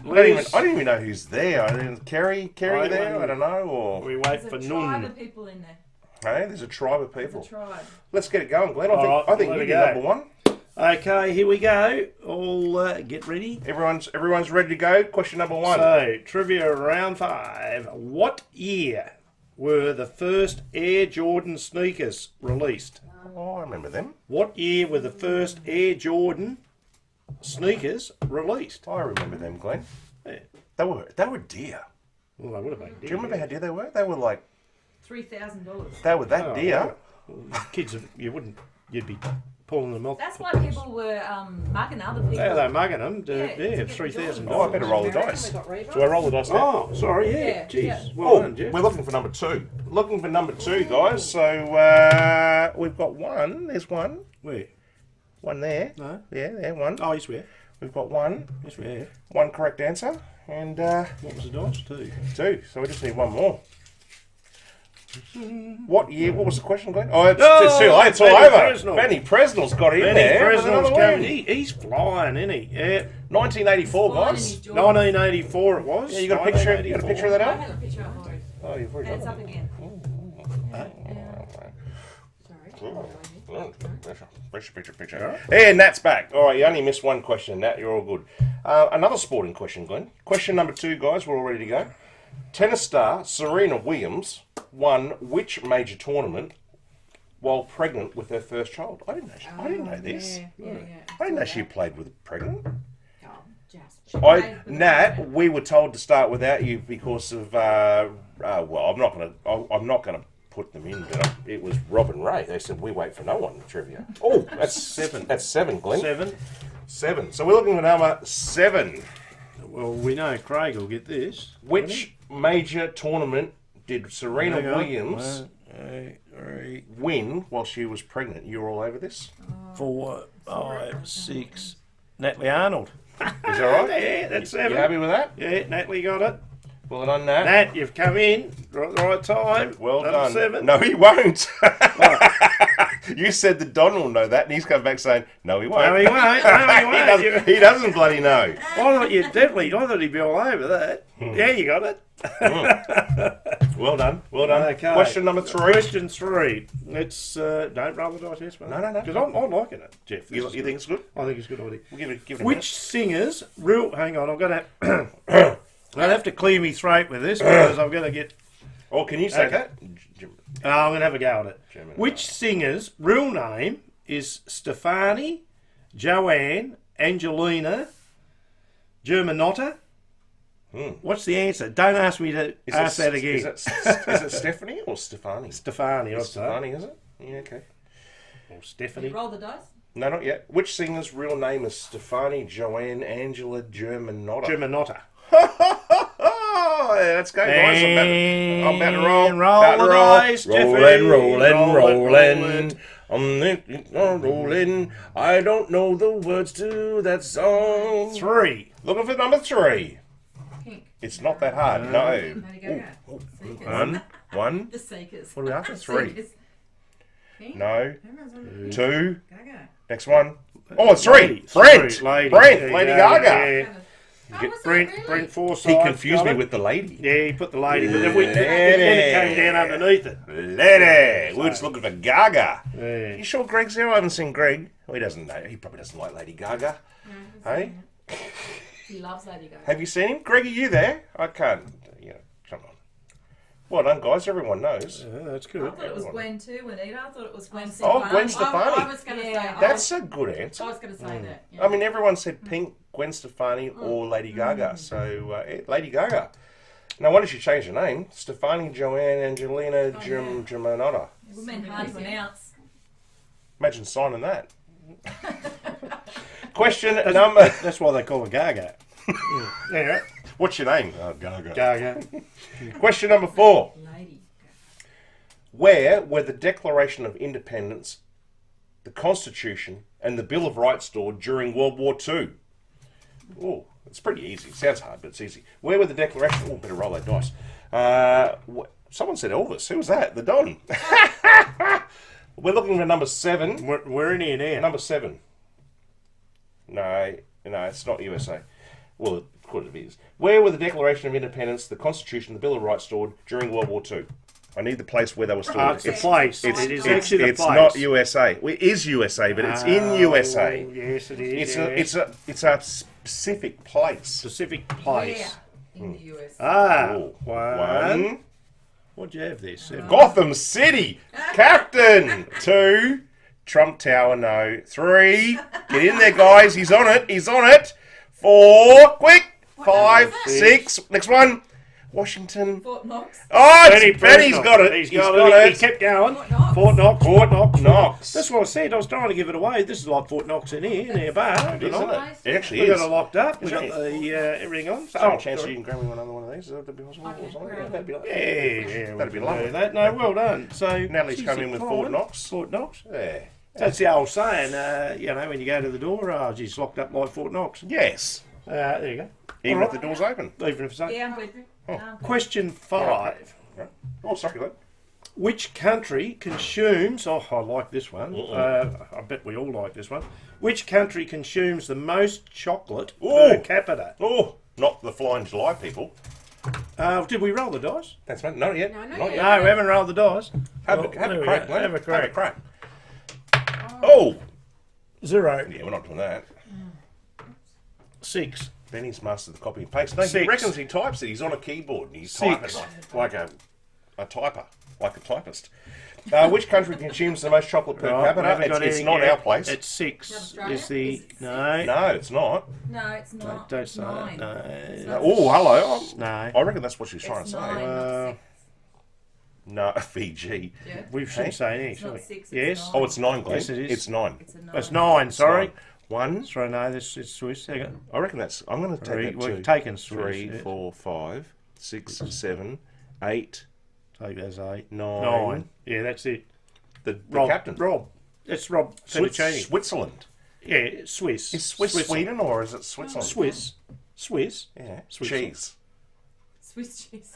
I didn't even know who's there. Kerry there? I don't know. Or We wait for There's a tribe noon. of people in there. hey, there's a tribe of There's people. a tribe. Let's get it going, Glenn. All I think right, you're let it number go. one. Okay, here we go. All get ready. Everyone's ready to go. Question number one. So, trivia round 5. What year were the first Air Jordan sneakers released? Oh, I remember them. What year were the first Air Jordan sneakers released? I remember them, Glenn. Yeah. They were dear. Well, they would have been. Do you remember how dear they were? They were like $3,000. they were that dear. Kids, you'd be pulling them off. That's why people were mugging other people. Yeah, they're mugging them. to Yeah, get $3,000. Oh, I better roll the dice. American, Do I roll the dice now? Oh, sorry, yeah. Yeah, Jeez. yeah. Well done, Jeff. We're looking for number two. Looking for number two, guys. So we've got one. There's one. Where? One there. No. Yeah, there, one. Oh, yes, where? We've got one. Yes, where? One correct answer. And What was the dice? 2. two. So we just need one more. What year? What was the question, Glenn? Oh, it's too late. It's all over. Benny Presnell's got in there. Presnell's coming. He's flying, isn't he? Yeah. 1984, guys. 1984 it was. Yeah, you got a picture. You got a picture of that I out? have a picture up for it. Oh, you've already And it's done up it. again. Sorry. Picture. And Nat's back. All right, you only missed one question, Nat. You're all good. Another sporting question, Glenn. Question number 2, guys. We're all ready to go. Tennis star Serena Williams won which major tournament while pregnant with her first child? I didn't know this. Yeah. I didn't know she played with pregnant. Oh, just. Nat, we were told to start without you because of well, I'm not gonna put them in, but it was Rob and Ray. They said we wait for no one in trivia. Oh, that's 7. That's 7, Glenn. 7. So we're looking at number 7. Well, we know Craig will get this. Which major tournament did Serena Williams win while she was pregnant? You're all over this? 4, 5, 6. Natalie Arnold. Is that right? Yeah, that's 7. You happy with that? Yeah, Natalie got it. Well done, Nat. Nat, you've come in at the right time. Well Number done. 7. No, he won't. You said that Don will know that, and he's come back saying, no, he won't. No, he won't. No, he won't. He doesn't bloody know. I thought he'd be all over that. Yeah, you got it. Well done. Well done. Okay. Question number 3. Question 3. Let's don't roll the dice, yes, mate. No. Because I'm liking it, Jeff. You think it's good? I think it's a good idea. We'll give it a Which singers? Hang on, I'm going to. I'll have to clear me throat with this because I'm going to get. Oh, can you say that? I'm going to have a go at it. Which singer's real name is Stefani, Joanne, Angelina, Germanotta? What's the answer? Don't ask me to ask that again. Is it Stephanie or Stefani? Stefani, I'd say. Stefani, is it? Yeah, okay. Or Stephanie. Roll the dice. No, not yet. Which singer's real name is Stefani Joanne Angela Germanotta? Germanotta. Oh, yeah, let's go, guys. I'm about to roll. Roll the dice, Jeffrey. Rolling. I'm rolling. I don't know the words to that song. 3. Looking for number 3. Pink. It's not that hard. No. Lady Gaga. Seekers. One. The Seekers. What are we after? 3. Seekers. Pink. No. Everyone's on 2. Gaga. Next one. Oh, it's 3. Brent. Lady Gaga. Brent Forsyth. He confused me with the lady. Yeah, he put the lady, but then it came down underneath it. Lady. We're just looking for Gaga. Yeah. You sure Greg's there? I haven't seen Greg. Well, he doesn't know. He probably doesn't like Lady Gaga. Hey? He loves Lady Gaga. Have you seen him? Greg, are you there? I can't. Come on. Well done, guys. Everyone knows. Yeah, that's I good. thought it was Gwen too, Anita. I thought it was Gwen Stefani. Oh, Gwen Stefani. I was going to say that. That's a good answer. I was going to say that. Yeah. I mean, everyone said Pink, Gwen Stefani, or Lady Gaga. So, Lady Gaga. No wonder she changed her name. Stefani Joanne Angelina Germanotta. Women hard to announce. Imagine signing that. Question number... That's why they call her Gaga. Yeah. What's your name? Oh, Gaga. Gaga. Question number 4. Lady Gaga. Where were the Declaration of Independence, the Constitution, and the Bill of Rights stored during World War II? Oh, it's pretty easy. It sounds hard, but it's easy. Where were the Declaration... Oh, better roll that dice. Someone said Elvis. Who was that? The Don. We're looking for number 7. We're in here now. Number 7. No, it's not USA. Well, it could be. Where were the Declaration of Independence, the Constitution, the Bill of Rights stored during World War II? I need the place where they were stored. It's the place. It is actually the place. It's not USA. It is USA, but it's in USA. Yes, it is. It's a specific place. Specific place. Yeah, in the US. One. What'd you have there? 7. Gotham City. Captain. 2. Trump Tower. No. 3. Get in there, guys. He's on it. 4. Quick. 5. 6. Next one. Washington. Fort Knox. Oh, Benny's got it. He's got it. He kept going. Fort Knox. Fort Knox. Knox. That's what I said. I was trying to give it away. This is like Fort Knox in here, in our bar. Isn't it? It actually We is. got it locked up. We got the everything on. Is there a chance you can grab me another one of these? That'd be possible. That'd be like, Yeah, that'd be lovely. No, well done. So Natalie's come in with Fort Knox. Fort Knox. Yeah. That's the old saying. When you go to the door, it's locked up like Fort Knox. Yes. There you go. Even if the door's open. Even if it's open. Yeah, I'm good. Question 5. Oh, sorry, Glenn. Which country consumes... Oh, I like this one. I bet we all like this one. Which country consumes the most chocolate per capita? Oh, not the Flying July people. Did we roll the dice? That's right. Not yet. No, Not yet. yet. No, we haven't rolled the dice. Have a crack, mate. Have a crack. Have a crack. Oh! 0. Yeah, we're not doing that. 6. Benny's mastered the copy and paste. No, he 6. reckons he types it. He's on a keyboard and he's typing 6. like a typer, like a typist. Which country consumes the most chocolate per capita? It's not our place. It's 6. Australia? Is the... It's No. No, it's not. No, it's not. Don't It's say 9. that. No. Oh, hello. No. I reckon that's what she's trying It's to 9, say. not 6. No, Fiji. Yeah. We shouldn't say any, It's should not we? 6, it's Yes. 9. Oh, it's 9, Glenn. Yes, it is. It's 9. It's a 9. It's 9, sorry. 1. Sorry, no, this is Swiss. Hang on. I reckon that's. I'm going to take that We've too. taken Swiss. 3, yeah. 4, 5, 6, 7, 8, Take that as 8. 9. Yeah, that's it. The Rob, captain. Rob. It's Rob Fettuccine. Switzerland. Yeah, it's Swiss. Is Swiss Sweden or is it Switzerland? Swiss. Yeah. Switzerland. Cheese. Swiss cheese.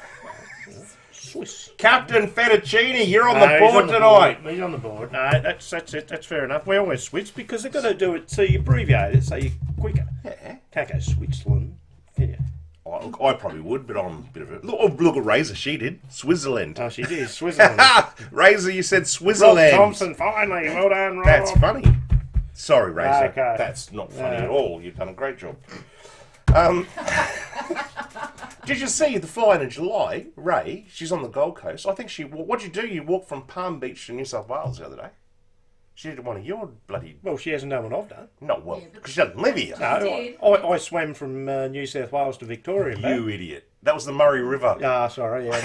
Swiss. Captain Fettuccine, you're on No, the he's board on the tonight. board. He's on the board. No, that's it. That's fair enough. We always switch because they've got to do it so you abbreviate it so you're quicker. Yeah. Can't go Switzerland. Can you? I probably would, but I'm a bit of a... Look at Razor, she did. Switzerland. Oh, she did. Switzerland. Razor, you said Rob Switzerland. Thompson, finally. Well done, Rob. That's funny. Sorry, Razor. Okay. That's not funny No. at all. You've done a great job. Did you see the Flying in July? Ray, she's on the Gold Coast. I think she... What'd you do? You walked from Palm Beach to New South Wales the other day. She did one of your bloody... Well, she hasn't done what I've done. No, well, Yeah, but- because she doesn't live here. No, did. I swam from New South Wales to Victoria. and back. You idiot. That was the Murray River. Ah, sorry. Yeah.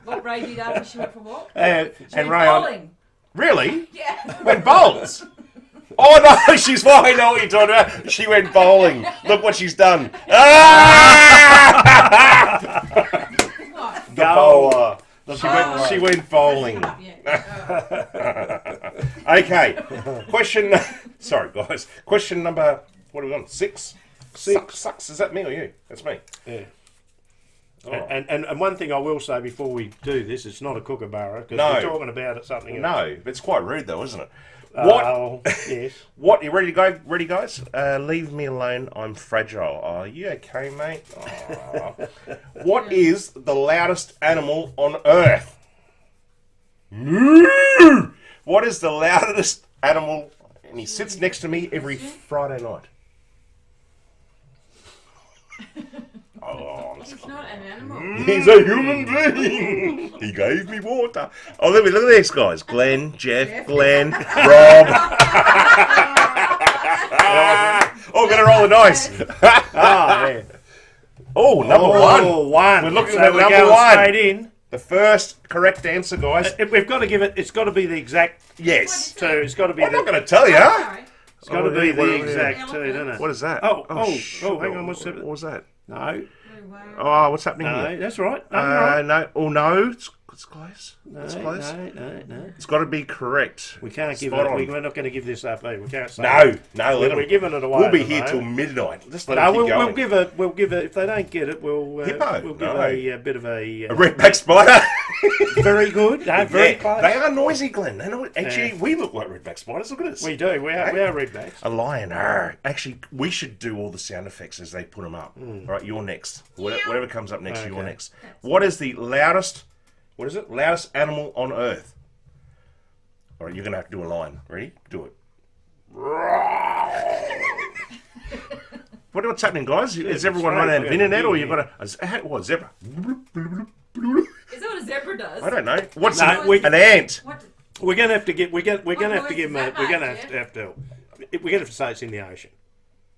What Ray did after she went for a walk? and She Ray, went bowling. Really? Yeah. Went bowls? Oh, no, she's fine. I know what you're talking about. She went bowling. Look what she's done. What? The bowler. Oh. She went bowling. Yeah. Okay. Question... Sorry, guys. Question number... What are we on? 6? 6. Sucks. Is that me or you? That's me. Yeah. Oh. And one thing I will say before we do this, it's not a kookaburra because No. we're talking about something else. No, it's quite rude though, isn't it? What? Yes. What? You ready to go? Ready, guys? Leave me alone. I'm fragile. Are you okay, mate? Oh. What is the loudest animal on Earth? Moo! What is the loudest animal? And he sits next to me every Friday night. Oh, It's not an animal. he's a human being. He gave me water. Oh, look at this, guys. Glenn, Jeff, Glenn, Rob. Oh, gonna roll the dice. Yeah. Oh, number Oh, 1. 1. We're looking so at we're number going 1. straight in. The first correct answer, guys. We've got to give it. It's got to be the exact. Yes. So it's got to be. I'm not going to tell you. Sorry. It's got to be What- the exact two, doesn't it? What is that? Oh, shit. hang on, what's that? What was that? No, Oh, wow. Oh, what's happening no, here? that's right. No, you're right. No. Oh, no. It's close. No, It's close. no. It's got to be correct. We can't give Spot it. on. We're not going to give this up. We can't say. No, let We're them. giving it away. We'll be at the here till moment. midnight. Just let No, them keep we'll going. give it. We'll give it. If they don't get it, we'll Hippo, We'll give no. a bit of a. A redback spider. Very good. No, very Yeah, close. they are noisy, Glenn. They know. Actually, Yeah. we look like redback spiders. Look at us. We do. We are redbacks. A lion. Arr. Actually, we should do all the sound effects as they put them up. All right, you're next. Whatever comes up next, you're Okay. next. What is the loudest? What is it? Loudest animal on Earth. All right, you're gonna have to do a line. Ready? Do it. What's happening, guys? Is everyone straight. running out of internet, or you've Yeah. got what zebra? Is that what a zebra does? I don't know. What's No, an ant? What? We're going to have to get. We're going to What have to noise give them. does that We're going to make, have to. We're going to have to say it's in the ocean.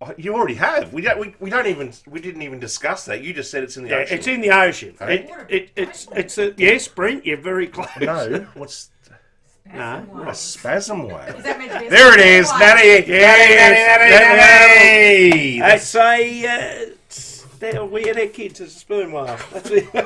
Oh, you already have. We didn't even discuss that. You just said it's in the Yeah, ocean. it's in the ocean. Hey? It's a yes, Brent. You're very close. No, what's No. a spasm whale? Is that meant to be a There it is, one? Natty. Yes, Natty. It's a. We had our kids as a sperm whale. That's it. Well,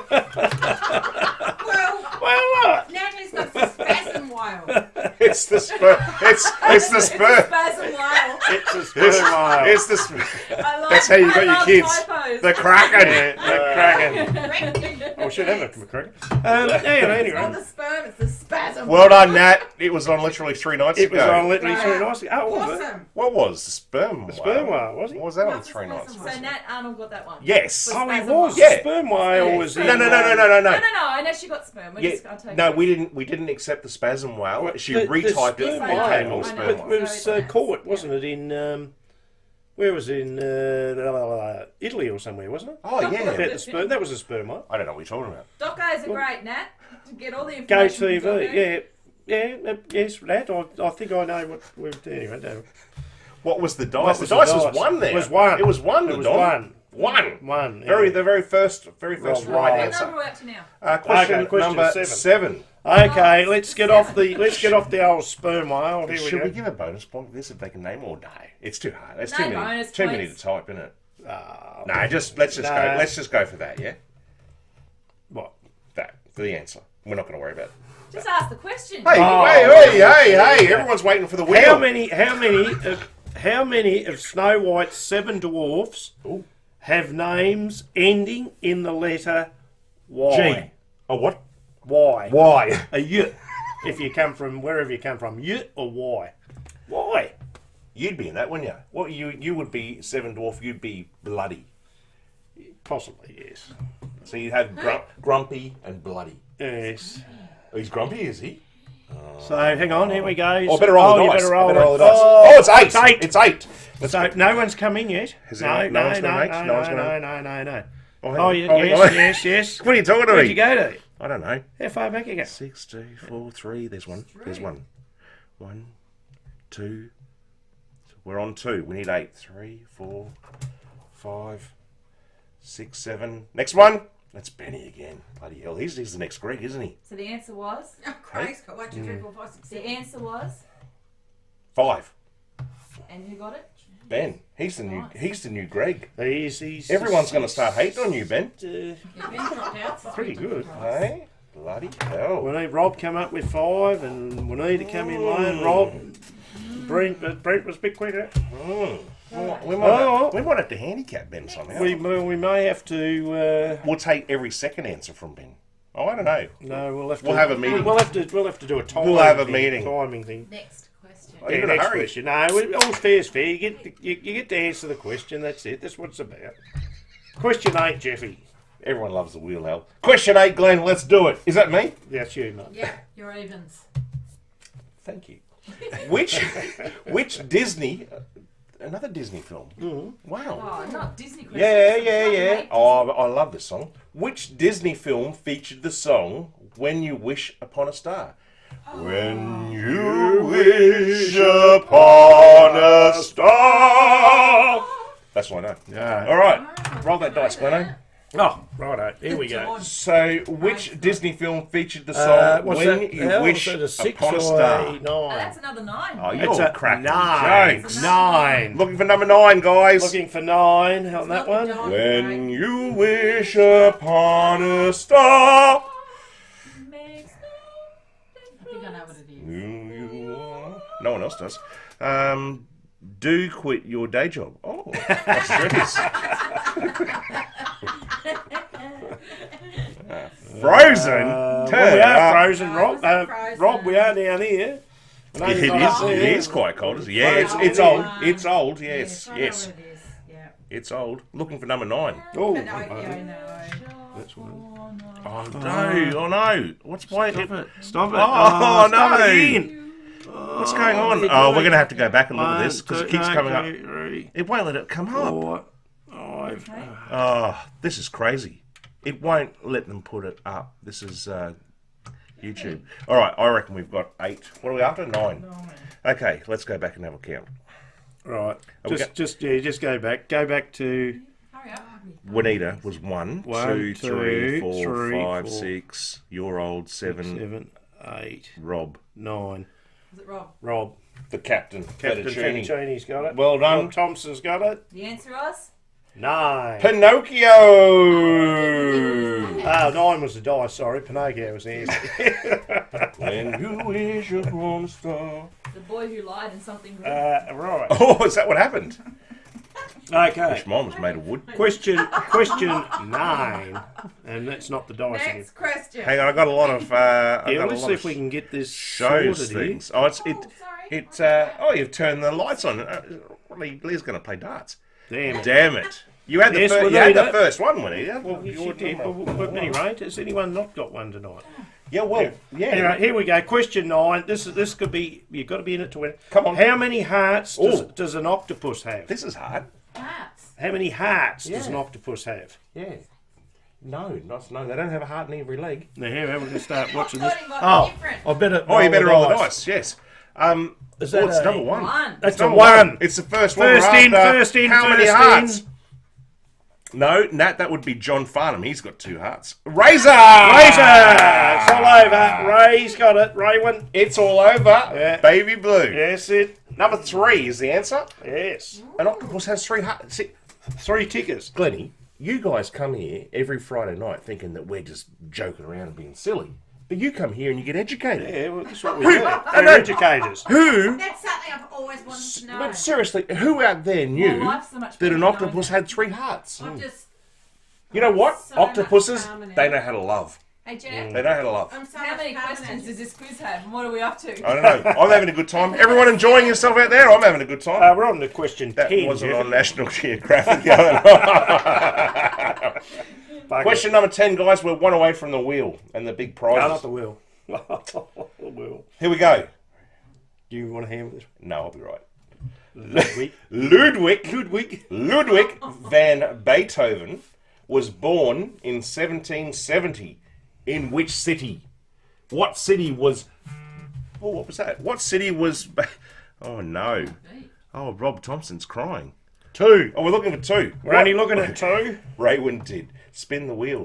Well, what? Natalie's got the spasm whale. It's the spur. It's the spur. Spasm whale. It's a sperm whale. It's the spur. I like, That's how you got I your love kids. typos. The kraken. The McCracken. I should have a McCracken. Anyway. It's not the sperm, it's the spasm. Well done, Nat. It was on literally 3 nights ago. It was on literally 3 nights ago. Oh, was it? Awesome. What was the sperm? The sperm whale, was it? What was that on What's the 3 nights? spasm? So Nat Arnold got that one. Yes. Oh, he Spasm was. whale. The sperm whale was in... No. No, I know she got sperm. No, we didn't accept the spasm whale. She retyped it and whale. came all I know. sperm But whale. it was caught, wasn't it, in... where was it? In Italy or somewhere, wasn't it? Oh, yeah. About the sperm. That was a sperm whale. I don't know what you're talking about. Docos are great, Nat. To get all the Go information. from TV, Doco. yes, that. I think I know what we're doing. Anyway. What was the dice? What The was dice the was dice? 1 there. It was 1. It was 1. It was Don. 1. 1. Yeah. The very first right What answer. number are we up to now? Question question number 7. Okay, let's get off the old sperm whale. Here Should we we go. give a bonus point for this if they can name or no? It's too hard. It's No too many. bonus Too many points. to type, isn't it? Ah, No, let's just go. Let's just go for that. Yeah, what? that for the answer. We're not going to worry about it. Just ask the question. Hey! Everyone's waiting for the wheel. How many of Snow White's 7 dwarfs have names ending in the letter Y? G. Oh, what? Y. Why? A Y. If you come from wherever you come from, Y or Y. Why? You'd be in that, wouldn't you? Well, you would be 7 dwarf. You'd be bloody. Possibly, yes. So you'd have grumpy and bloody. Yes. Oh, he's grumpy, is he? So hang on, here we go. Oh, better roll the you dice. better roll Better it. roll the dice. Oh, Oh, it's 8. it's 8. It's 8. So no one's come in yet. Has No. anyone- no one's gonna make? No one's gonna- No. Oh, Oh, yes. What are you talking to Where'd me? you go to? I don't know. How far back you go? 6, 2, 4, 3. There's one. There's one. 1, 2. We're on 2. We need 8. 3, 4, 5, 6, 7. Next one. That's Benny again. Bloody hell. He's the next Greg, isn't he? So the answer was? Oh, Craig's got 1, 2, 3, 4, 5, 6, The 7. answer was? 5. And who got it? Ben. He's the new Greg. He's Everyone's going to start hating on you, Ben. Yeah, Ben dropped out. Pretty good. Hey? Bloody hell. We need Rob come up with 5, and we need to come in late. Rob, Brent was a bit quicker. We might have to handicap Ben somehow. We may have to. We'll take every second answer from Ben. Oh, I don't know. No, we'll have to. We'll have a meeting. We'll have to do a timing. We'll have a thing, meeting. Timing thing. Next question. Oh, you're Yeah, in a next hurry. question. No, all fair is fair. You get to answer the question. That's it. That's what it's about. Question 8, Jeffy. Everyone loves the wheel hell. Question 8, Glenn. Let's do it. Is that me? That's you, mate. Yeah, you're evens. Thank you. Which Disney? Another Disney film. Wow. Oh, not Disney questions. Yeah. Oh, I love this song. Which Disney film featured the song "When You Wish Upon a Star"? When you wish upon a star. That's what I know. Yeah. All right, roll that dice, Glenno. Oh, righto. Here we go. So, which Disney film featured the song What's "When that? You How Wish is it, a 6 Upon a or Star"? a 9? Oh, that's another 9. Oh, It's you're a cracking 9. jokes. 9. Looking for number 9, guys. Looking for 9 on that one. When you wish upon a star. Makes I think I know what it is. Who you are. No one else does. Do quit your day job. Oh, that's serious. Frozen. Well, we are frozen, Rob. Frozen. Rob, we are down here. It is quite cold, isn't it? Yeah, it's old. It's old. Yes, I know yes. what it is. Yeah. It's old. Looking for number 9. Oh, I know. that's one. Oh no! Oh no! What's why? Stop it. Oh, Stop no. it again. What's going on? Oh, we're going to have to go back and look at this because it keeps coming up. 3, It won't let it come up. 4, 5. Oh, this is crazy. It won't let them put it up. This is YouTube. All right, I reckon we've got 8. What are we after? 9. Okay, let's go back and have a count. Right. we Just go back. Go back to Hurry up. Juanita was 1, 1, 2, 3, 4, 3, 5, 4, 6. Your old 7. 7, 8, Rob, 9. Was it Rob? Rob. the captain. Captain Fettuccine. Fettuccine's got it. Well done. Rob Thompson's got it. The answer was? 9. Pinocchio. Oh, 9 was the dice, sorry. Pinocchio was the answer. When you wish upon a star. The boy who lied and something good. Right. Oh, is that what happened? Okay. Which mine was made of wood. Question 9, and that's not the dice again. Next question. Hang on, I got a lot of. Let's see if we can get this shows sorted things. here. Oh, Sorry. you've turned the lights on. Lee's going to play darts. Damn it! You had the Yes, first. we You had need the it. first one, Juanita. Well, but at any rate, has anyone not got one tonight? Yeah, well, yeah. Anyway, here we go. Question 9. This could be. You've got to be in it to win. Come on. How many hearts does an octopus have? This is hard. Hearts. How many hearts does an Yeah. octopus have? Yeah. No, they don't have a heart in every leg. Now, here we're going to start watching I this. thought it might be different. I better. Oh, you better roll the dice. Yes. Is that it's a- number one. One. That's a Number 1. It's the first one. First we're in, after. first in, How many first hearts? in. No, Nat, that would be John Farnham. He's got 2 hearts. Razor! It's all over. Ray's got it. Ray won. It's all over. Yeah. Baby blue. Yes, it. Number 3 is the answer. Yes. An octopus has 3 hearts. See, 3 tickers. Glennie, you guys come here every Friday night thinking that we're just joking around and being silly. But you come here and you get educated. Yeah, well, that's what we do. We're educators. Who, That's something I've always wanted to know. but seriously, who out there My knew life's so much that better an knowing octopus that. had 3 hearts? I've just. You know what? So much Octopuses, calmer now. they know how to love. Hey, Jeff. They know how to love. I'm so How much many calmer questions now. does this quiz have? And what are we up to? I don't know. I'm having a good time. Everyone enjoying yourself out there? I'm having a good time. We're on to question That 10. wasn't Jeff. on National Geographic the other night. Bugger. Question number 10, guys. We're 1 away from the wheel and the big No, prizes. not the wheel. The wheel. Here we go. Do you want to handle this? No, I'll be right. Ludwig. Ludwig van Beethoven was born in 1770. In which city? What city was... Oh, what was that? What city was... Oh, no. Oh, Rob Thompson's crying. 2. Oh, we're looking for 2. We're only looking at 2. Raywin did. Spin the wheel.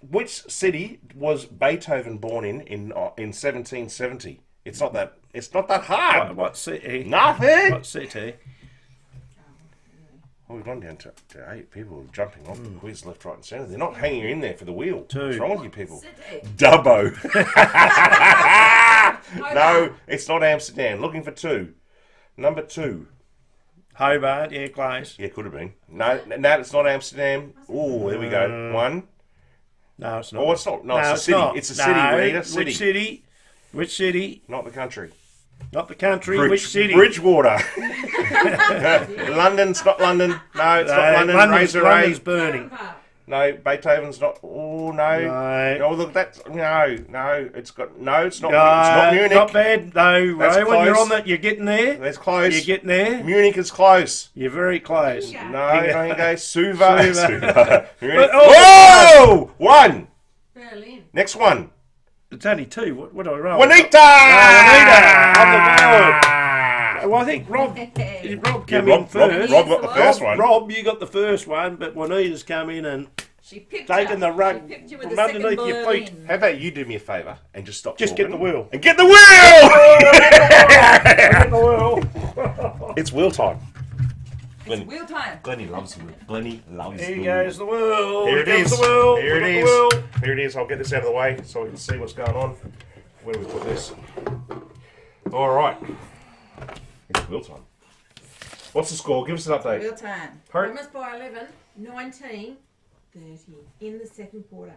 Which city was Beethoven born in 1770? It's not that hard. What city? Nothing. What city? Oh, we've gone down to 8 people jumping off the quiz left, right, and centre. They're not hanging in there for the wheel. 2. What's wrong with you people? City. Dubbo. No, it's not Amsterdam. Looking for 2. Number 2. Hobart, yeah, close. Yeah, could have been. No, it's not Amsterdam. Oh, there we go. 1. No, it's not. Oh, it's not. No, it's a city. not. It's a city, No, Rita. City. Which city? Which city? Not the country. Not the country. Which city? Bridgewater. London. It's not London. No, it's not London. Razor London's Ray. burning. No, Beethoven's not. Oh no. No. Oh look, that's no. It's got no. It's not. It's not Munich. Not bad. No, That's Ray, when you're close. on that, you're getting there. That's close. You're getting there. Munich is close. You're very close. Yeah. No, there you go. Suva. Suva. Munich. oh! Whoa! 1. Berlin. Next one. It's only 2. What do I roll? Juanita. On the board. Well, I think Rob came in first. Rob got the first one. Rob, you got the first one, but Juanita's come in and She pipped taken you. the rug She pipped you with from the second underneath your feet. Berlin. How about you do me a favour and just stop Just talking get the wheel. and get the wheel. Well, It's wheel time. It's wheel time. Glennie loves the wheel. Glennie loves here the goes wheel. the wheel. Here it is. The wheel. Here it The is. wheel. Here it is. I'll get this out of the way so we can see what's going on. Where do we put this? All right. It's wheel time. What's the score? Give us an update. Real time. Hurry. Bromers by 11, 19, 30 in the second quarter.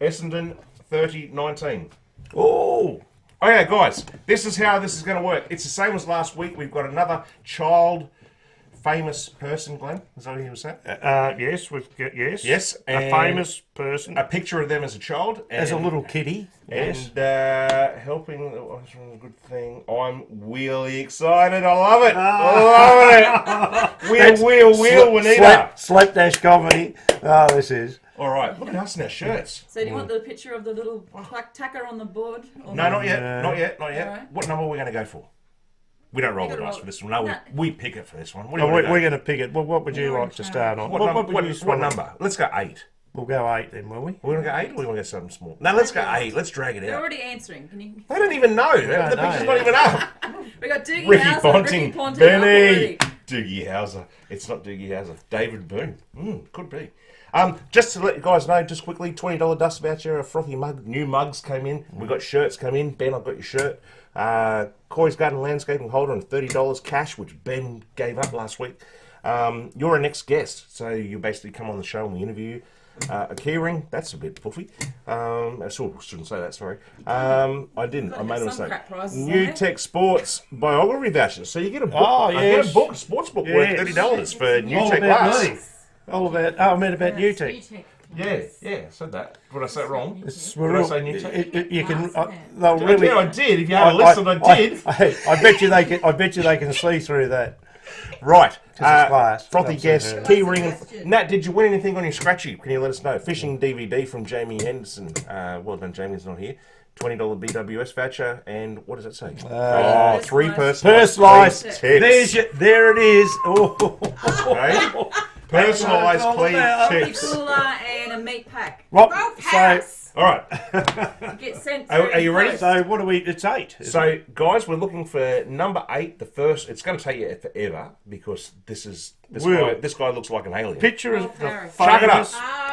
Essendon 30-19. Oh. Okay, guys, this is how this is going to work. It's the same as last week. We've got another child famous person, Glenn. Is that what you were saying? Yes, we've got, yes. Yes, A and famous person. A picture of them as a child. As a and- little kitty. Yes. And helping, what's a good thing? I'm really excited. I love it. I love it. Wheel, Juanita. Slapdash comedy. Oh, this is. All right, look at us in our shirts. So do you want the picture of the little tucker on the board? Or No, not yet. Not yet. All right. What number are we going to go for? We don't roll the gotta dice roll- for this one. No, No. we pick it for this one. What do Oh, you want we're to going to pick it. Well, what would you You're like in to charge. start on? What number? Let's go 8. We'll go 8 then, will we? We're going to go 8 or we want to go something small? No, let's go 8. Let's drag it They're out. already answering. Can you? They don't even know. The don't picture's know. not even up. We got Doogie Ricky Howser, Ponting. Ricky Ponting Benny. up already. Doogie Howser. It's not Doogie Howser. David Boone. Could be. Just to let you guys know, just quickly, $20 dust voucher, a frothy mug. New mugs came in. We got shirts come in. Ben, I've got your shirt. Corey's Garden Landscaping holder on $30 cash, which Ben gave up last week. You're a next guest, so you basically come on the show and we interview a keyring. That's a bit puffy. I shouldn't say that, sorry. I didn't. I made a mistake. New Tech Sports biography vouchers. So you get a book. Oh, yes. I get a book, a sports book worth $30 for New Tech glass. All about, I meant about New Tech. Yeah, I said that. Did I say it wrong? Did I say New Tech? You can. They'll really. I did. If you had listened, I did. I bet you they can. I bet you they can see through that. Right. Glass. Frothy guest, keyring. Nat, did you win anything on your scratchy? Can you let us know? Fishing DVD from Jamie Henderson. Well done, Jamie's not here. $20 BWS voucher, and what does it say? 3 personalised tips. There it is. Oh. Okay. Personalised cleave tips. Cooler and a meat pack. Rob, all right. Get sent. Are you ready? So what do we? It's 8. So guys, we're looking for number 8. The first. It's going to take you forever because this guy looks like an alien. Picture of the Chuck it up.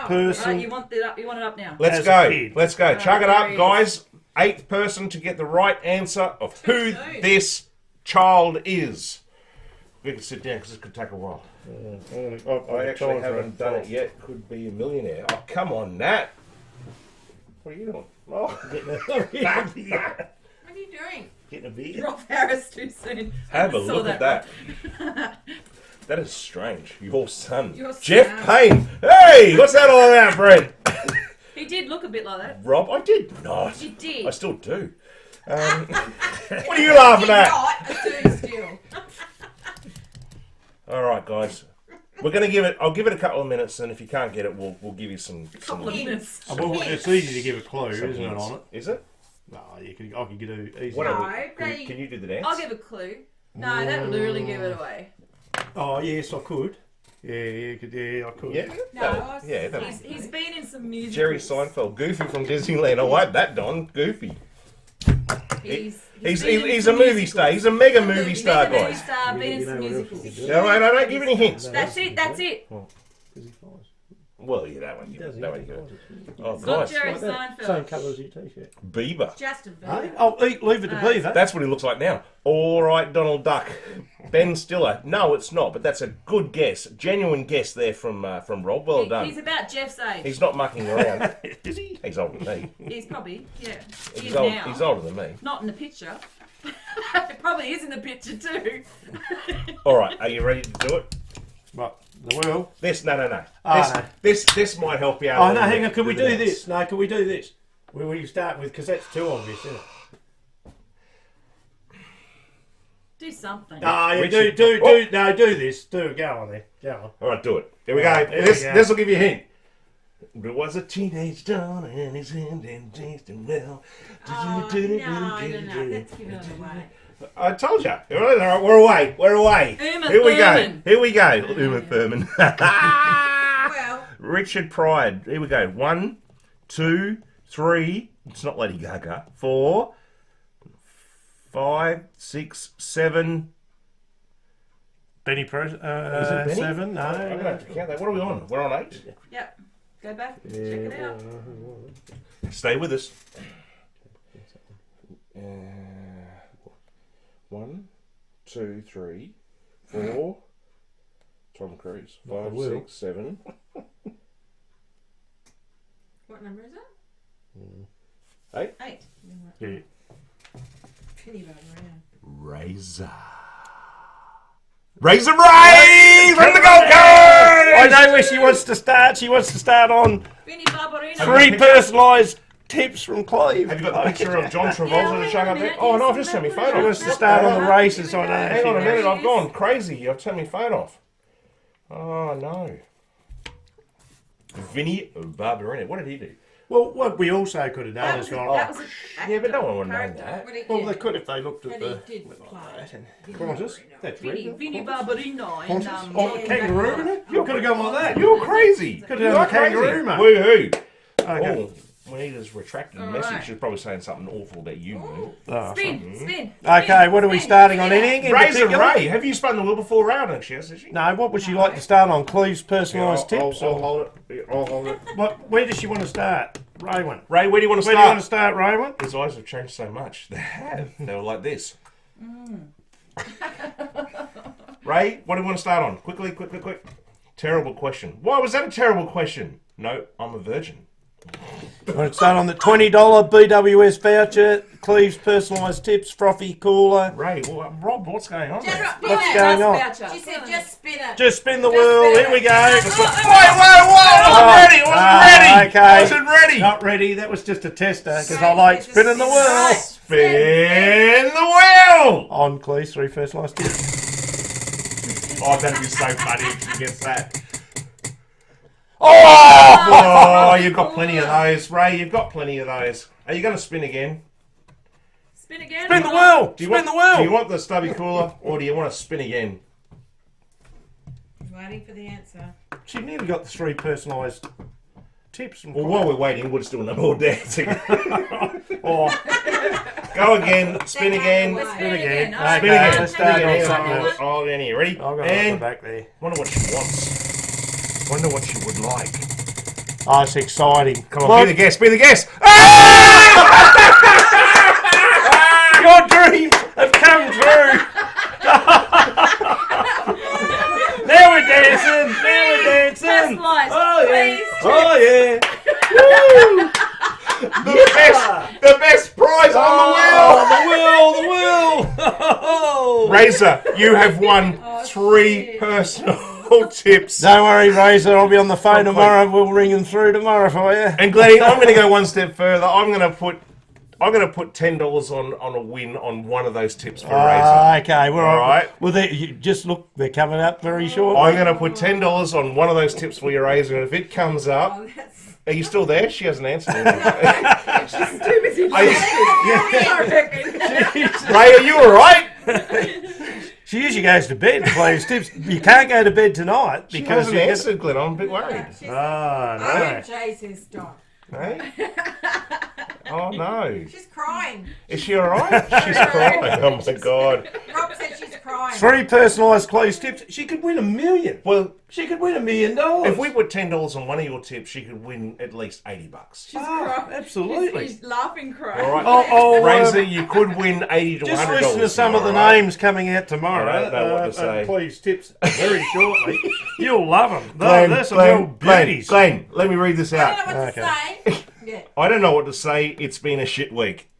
Person. Right, you want it up? You want it up now? Let's go. Chuck it up, guys. 8th person to get the right answer of who this child is. We can sit down because this could take a while. I actually haven't done it yet. Could be a millionaire. Oh, come on, Nat. What are you doing? Oh. What are you doing? Getting a beer. You're off Harris too soon. Have a look at that. That is strange. Your son. Jeff Payne. Hey, what's that all about, Brent? He did look a bit like that. Rob, I did not. You did. I still do. What are you laughing at? I do still. All right, guys. We're going to give it. I'll give it a couple of minutes, and if you can't get it, we'll give you some. Couple of minutes. It's easy to give a clue, isn't it? On it. Is it? No, I can get it easy. Can you do the dance? I'll give a clue. No, that would really give it away. Oh yes, I could. Yeah, I could. Yeah. No, He's been in some music. Jerry Seinfeld, Goofy from Disneyland. I like that, Don. Goofy. He's a movie star. He's a mega movie star, guys. Been in some musicals. No, I don't give any hints. That's it. Well, yeah, that one. That one you got. Oh, It's not guys. Jerry Seinfeld. Same colour as your t-shirt. Bieber. Just a Hey? bit. Oh, leave it to Beaver. That's what he looks like now. All right, Donald Duck. Ben Stiller. No, it's not, but that's a good guess. Genuine guess there from Rob. Well done. He's about Jeff's age. He's not mucking around. Is he? He's older than me. He's probably, yeah. He's older than me. Not in the picture. It probably is in the picture too. All right, are you ready to do it? What? The wheel? No. Oh, This might help you out. Oh, no, hang on. Can we do this? No, can we do this? Where will you start with? Because that's too obvious, isn't it? Do something. No, you do this. Go on there. Go on. All right, do it. Here we go. This will give you a hint. There was a teenage dawn and his hand and changed him well. No, that's giving it away. I told you. All right, we're away. Uma Here Thurman. we go. Uma Thurman. Well. Richard Pryor. Here we go. 1, 2, 3. It's not Lady Gaga. 4, 5, 6, 7. Benny Pro. Is it Benny? 7. No. I'm gonna have to count that. What are we on? We're on 8. Yep. Go back. Check it out. Stay with us. 1, 2, 3, 4. Tom Cruise. 5, 6, 7. What number is it? 8. 8. Yeah. Penny voting around. Razor Ray from the Gold Coast! I know where she wants to start. She wants to start on Vinnie Barbarino. 3 personalised tips from Cleaves. Have you got the picture of John Travolta to show up there? Oh no, I've just turned my phone She off. wants to start on the races. I know. Hang on a minute, I've gone crazy. I've turned my phone off. Oh no. Vinnie Barbarino. What did he do? Well, what we also could have done is gone. Yeah, but no one would know that. Well, they could if they looked at But the he did play. Qantas. That's Vinnie real. Barbarino. Qantas. Oh, kangaroo. You could have gone like that. You're crazy. Could have done a kangaroo, mate. Woohoo. Okay. Oh, we need his retracted message. She's probably saying something awful about you. Oh, Spin. okay, what are we starting on? Anything in Razor particular? Ray. Have you spun the wheel before round? She has, has she? No, what would she like to start on? Cleaves personalised tips? I'll hold it. I'll hold it. Where does she want to start? Raywin. Ray, where do you want to Where start? do you want to start, Raywin? His eyes have changed so much. They have. They were like this. Ray, Ray, what do you want to start on? Quickly. Terrible question. Why was that a terrible question? No, I'm a virgin. I'm going to start on the $20 BWS voucher, Cleaves personalised tips, Frothy cooler. Ray, Rob, what's going on? What's going on? She said just spin it. Just spin the wheel. Here we go. Wait! I wasn't ready. Okay. I wasn't ready. Not ready. That was just a tester because I like spinning the wheel. Spin the wheel. On Cleaves, 3 personalised tips. Oh, that'd be so funny if she gets that. Oh! You've got plenty of those, Ray. You've got plenty of those. Are you going to spin again? Spin again. Spin the wheel. Do you want the stubby cooler, or do you want to spin again? Waiting for the answer. She nearly got the 3 personalised tips. Well, while we're waiting, we'll just do another more dancing. Or go again. Spin again. Spin again. Okay, Spin again. let's start on something Spin else. again. Oh, Annie, ready? I'll go and back there. Wonder what she wants. Wonder what she would like. Oh, it's exciting. Come on, be the guest. Your dreams have come true. Now we're dancing. Oh yeah. The best prize on the wheel. Razor, you have won 3 personal tips. Don't worry, Razor. I'll be on the phone tomorrow. We'll ring them through tomorrow for you. And Glennie, I'm going to go one step further. I'm going to put $10 on a win on one of those tips for Razor. Okay, all right. Well, you just look, they're coming up very short. I'm going to put $10 on one of those tips for your Razor, and if it comes up, are you still there? She hasn't answered. She's too busy. I reckon. Ray, are you all right? She usually goes to bed and plays tips. You can't go to bed tonight because she hasn't answered, Glenn. I'm a bit worried. No. Jay says stop. Hey? Oh no. She's crying. Is she all right? She's crying. Oh my God. Rob said she's crying. 3 personalised Cleaves tips. She could win $1 million. Well, she could win $1 million. If we put $10 on one of your tips, she could win at least $80. She's crying. Absolutely. She's laughing, crying. All right. Razor, you could win $80 to $100. Just listen to some of the names coming out tomorrow. I don't know what to say. Cleaves tips very shortly. You'll love them. They're some real beauties. Glenn, let me read this out. I don't know what to say. Yeah. I don't know what to say. It's been a shit week.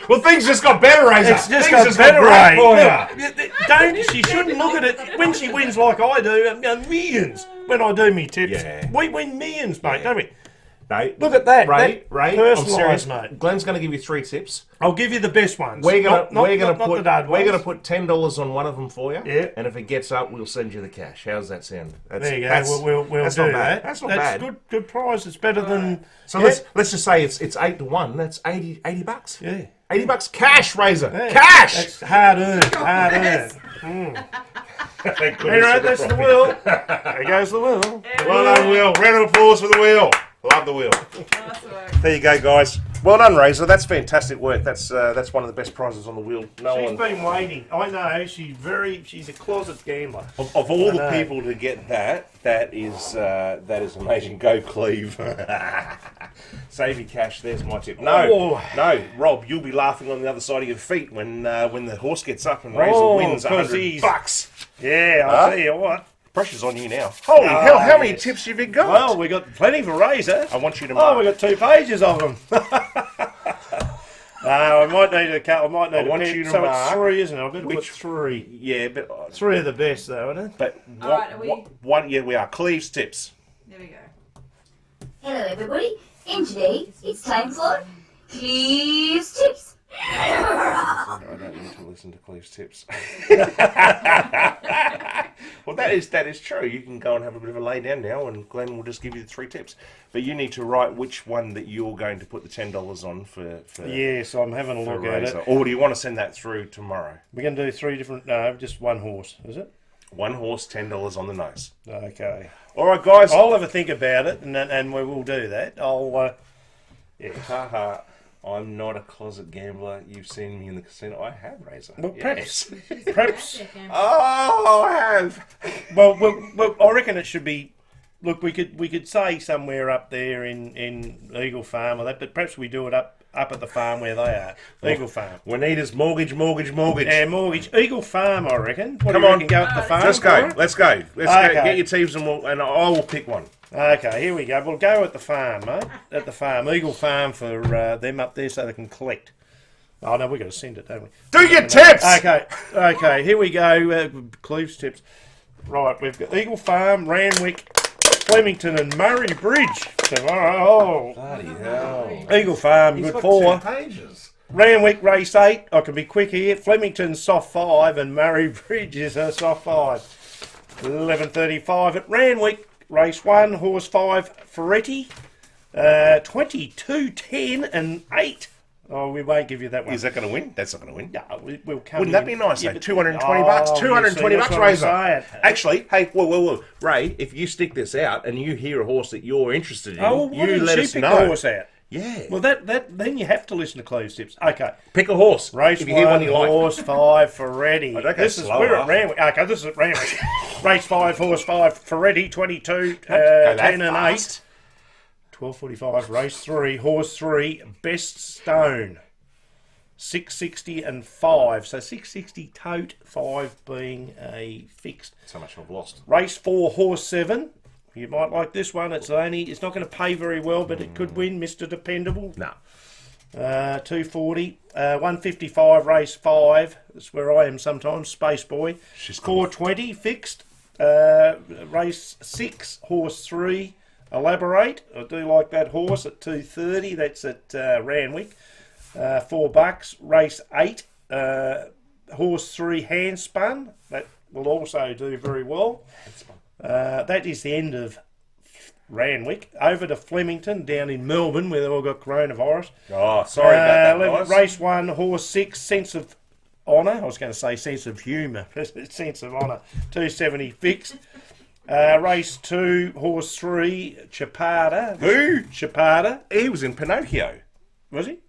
Well, things just got better, Razor. It's just things got better, Ray. for She shouldn't look at it when she wins like I do. Millions when I do me tips. Yeah. We win millions, mate, don't we? No, Look at that. Ray, I'm serious, mate. Glenn's going to give you 3 tips. I'll give you the best ones. We're going to put $10 on one of them for you. Yeah. And if it gets up, we'll send you the cash. How's that sound? There you go. We'll that's do not bad. that. That's not bad. Good prize. It's better than. So let's just say it's 8 to 1. That's $80. Yeah. $80 cash, Razor. Yeah. Cash. That's hard earned. Anyway, that's the wheel. There goes the wheel. Well done, Will. Round of applause for the wheel. Love the wheel. There you go, guys. Well done, Razor. That's fantastic work. That's one of the best prizes on the wheel. She's been waiting. I know. She's a closet gambler. Of all the people to get that is amazing. Go Cleave. Save your cash. There's my tip. No, Rob, you'll be laughing on the other side of your feet when the horse gets up and Razor wins $100. Yeah, I'll tell you what. Pressure's on you now. Holy hell! How many tips have you got? Well, we got plenty for Razor. I want you to mark. We got 2 pages of them. I might need a couple. I want you to mark. It's 3, isn't it? I better put 3. Yeah, but 3 are the best, though, isn't it? But we are Cleaves tips. There we go. Hello, everybody. And today it's time for Cleaves Tips. I don't need to listen to Cleave's tips. Well, that is true. You can go and have a bit of a lay down now, and Glenn will just give you the 3 tips. But you need to write which one that you're going to put the $10 on for. Yes, I'm having a look at it. Or do you want to send that through tomorrow? We're going to do 3 different. No, just 1 horse, is it? 1 horse, $10 on the nose. Okay. All right, guys. I'll have a think about it, and we will do that. Yeah. Haha. I'm not a closet gambler. You've seen me in the casino. I have, Razor. Well, yes. perhaps. Oh, I have. Well, I reckon it should be look, we could say somewhere up there in Eagle Farm or that, but perhaps we do it up at the farm where they are. Eagle Farm. Juanita's mortgage. Yeah, mortgage. Eagle Farm, I reckon. Come on, go at the farm. Just go. Let's go. Let's go. Get your teams and I will pick one. Okay, here we go. We'll go at the farm, mate. At the farm. Eagle Farm for them up there so they can collect. Oh, no, we've got to send it, don't we? Do your tips! Okay, here we go. Cleaves tips. Right, we've got Eagle Farm, Randwick, Flemington and Murray Bridge tomorrow. Oh, bloody hell. Eagle Farm, good 4. Pages. Randwick, race 8. I can be quick here. Flemington, soft 5. And Murray Bridge is a soft 5. 11:35 at Randwick. Race 1, horse 5, Frothy, 22, 10 and 8. Oh, we won't give you that one. Is that going to win? That's not going to win. No, we'll come Wouldn't that be nice, though? 220 bucks. 220 bucks, Razor. Actually, hey, whoa. Ray, if you stick this out and you hear a horse that you're interested in, you let us know. The horse out? Yeah. Well, then you have to listen to Cleaves tips. Okay. Pick a horse. Race if you 1, hear one you horse like. 5, Ferretti. We're at Randwick. Okay, this is at Randwick. Race 5, horse 5, Ferretti, 22, 10 and 8. 12:45. Race 3, horse 3, Best Stone. 660 and 5. So 660 tote, 5 being a fixed. That's how much I've lost. Race 4, horse 7. You might like this one. It's not going to pay very well, but it could win, Mr. Dependable. No. 240. 155, race 5. That's where I am sometimes, Space Boy. 420, fixed. Race 6, horse 3, Elaborate. I do like that horse at 230. That's at Randwick. $4. Race 8, horse 3, Handspun. That will also do very well. That is the end of Randwick. Over to Flemington, down in Melbourne, where they've all got coronavirus. Oh, sorry about that, guys. Race 1, horse 6, Sense of Honour. I was going to say Sense of Humour. Sense of Honour. 270 fixed. Race 2, horse 3, Chapada. Who? Chapada. He was in Pinocchio. Was he?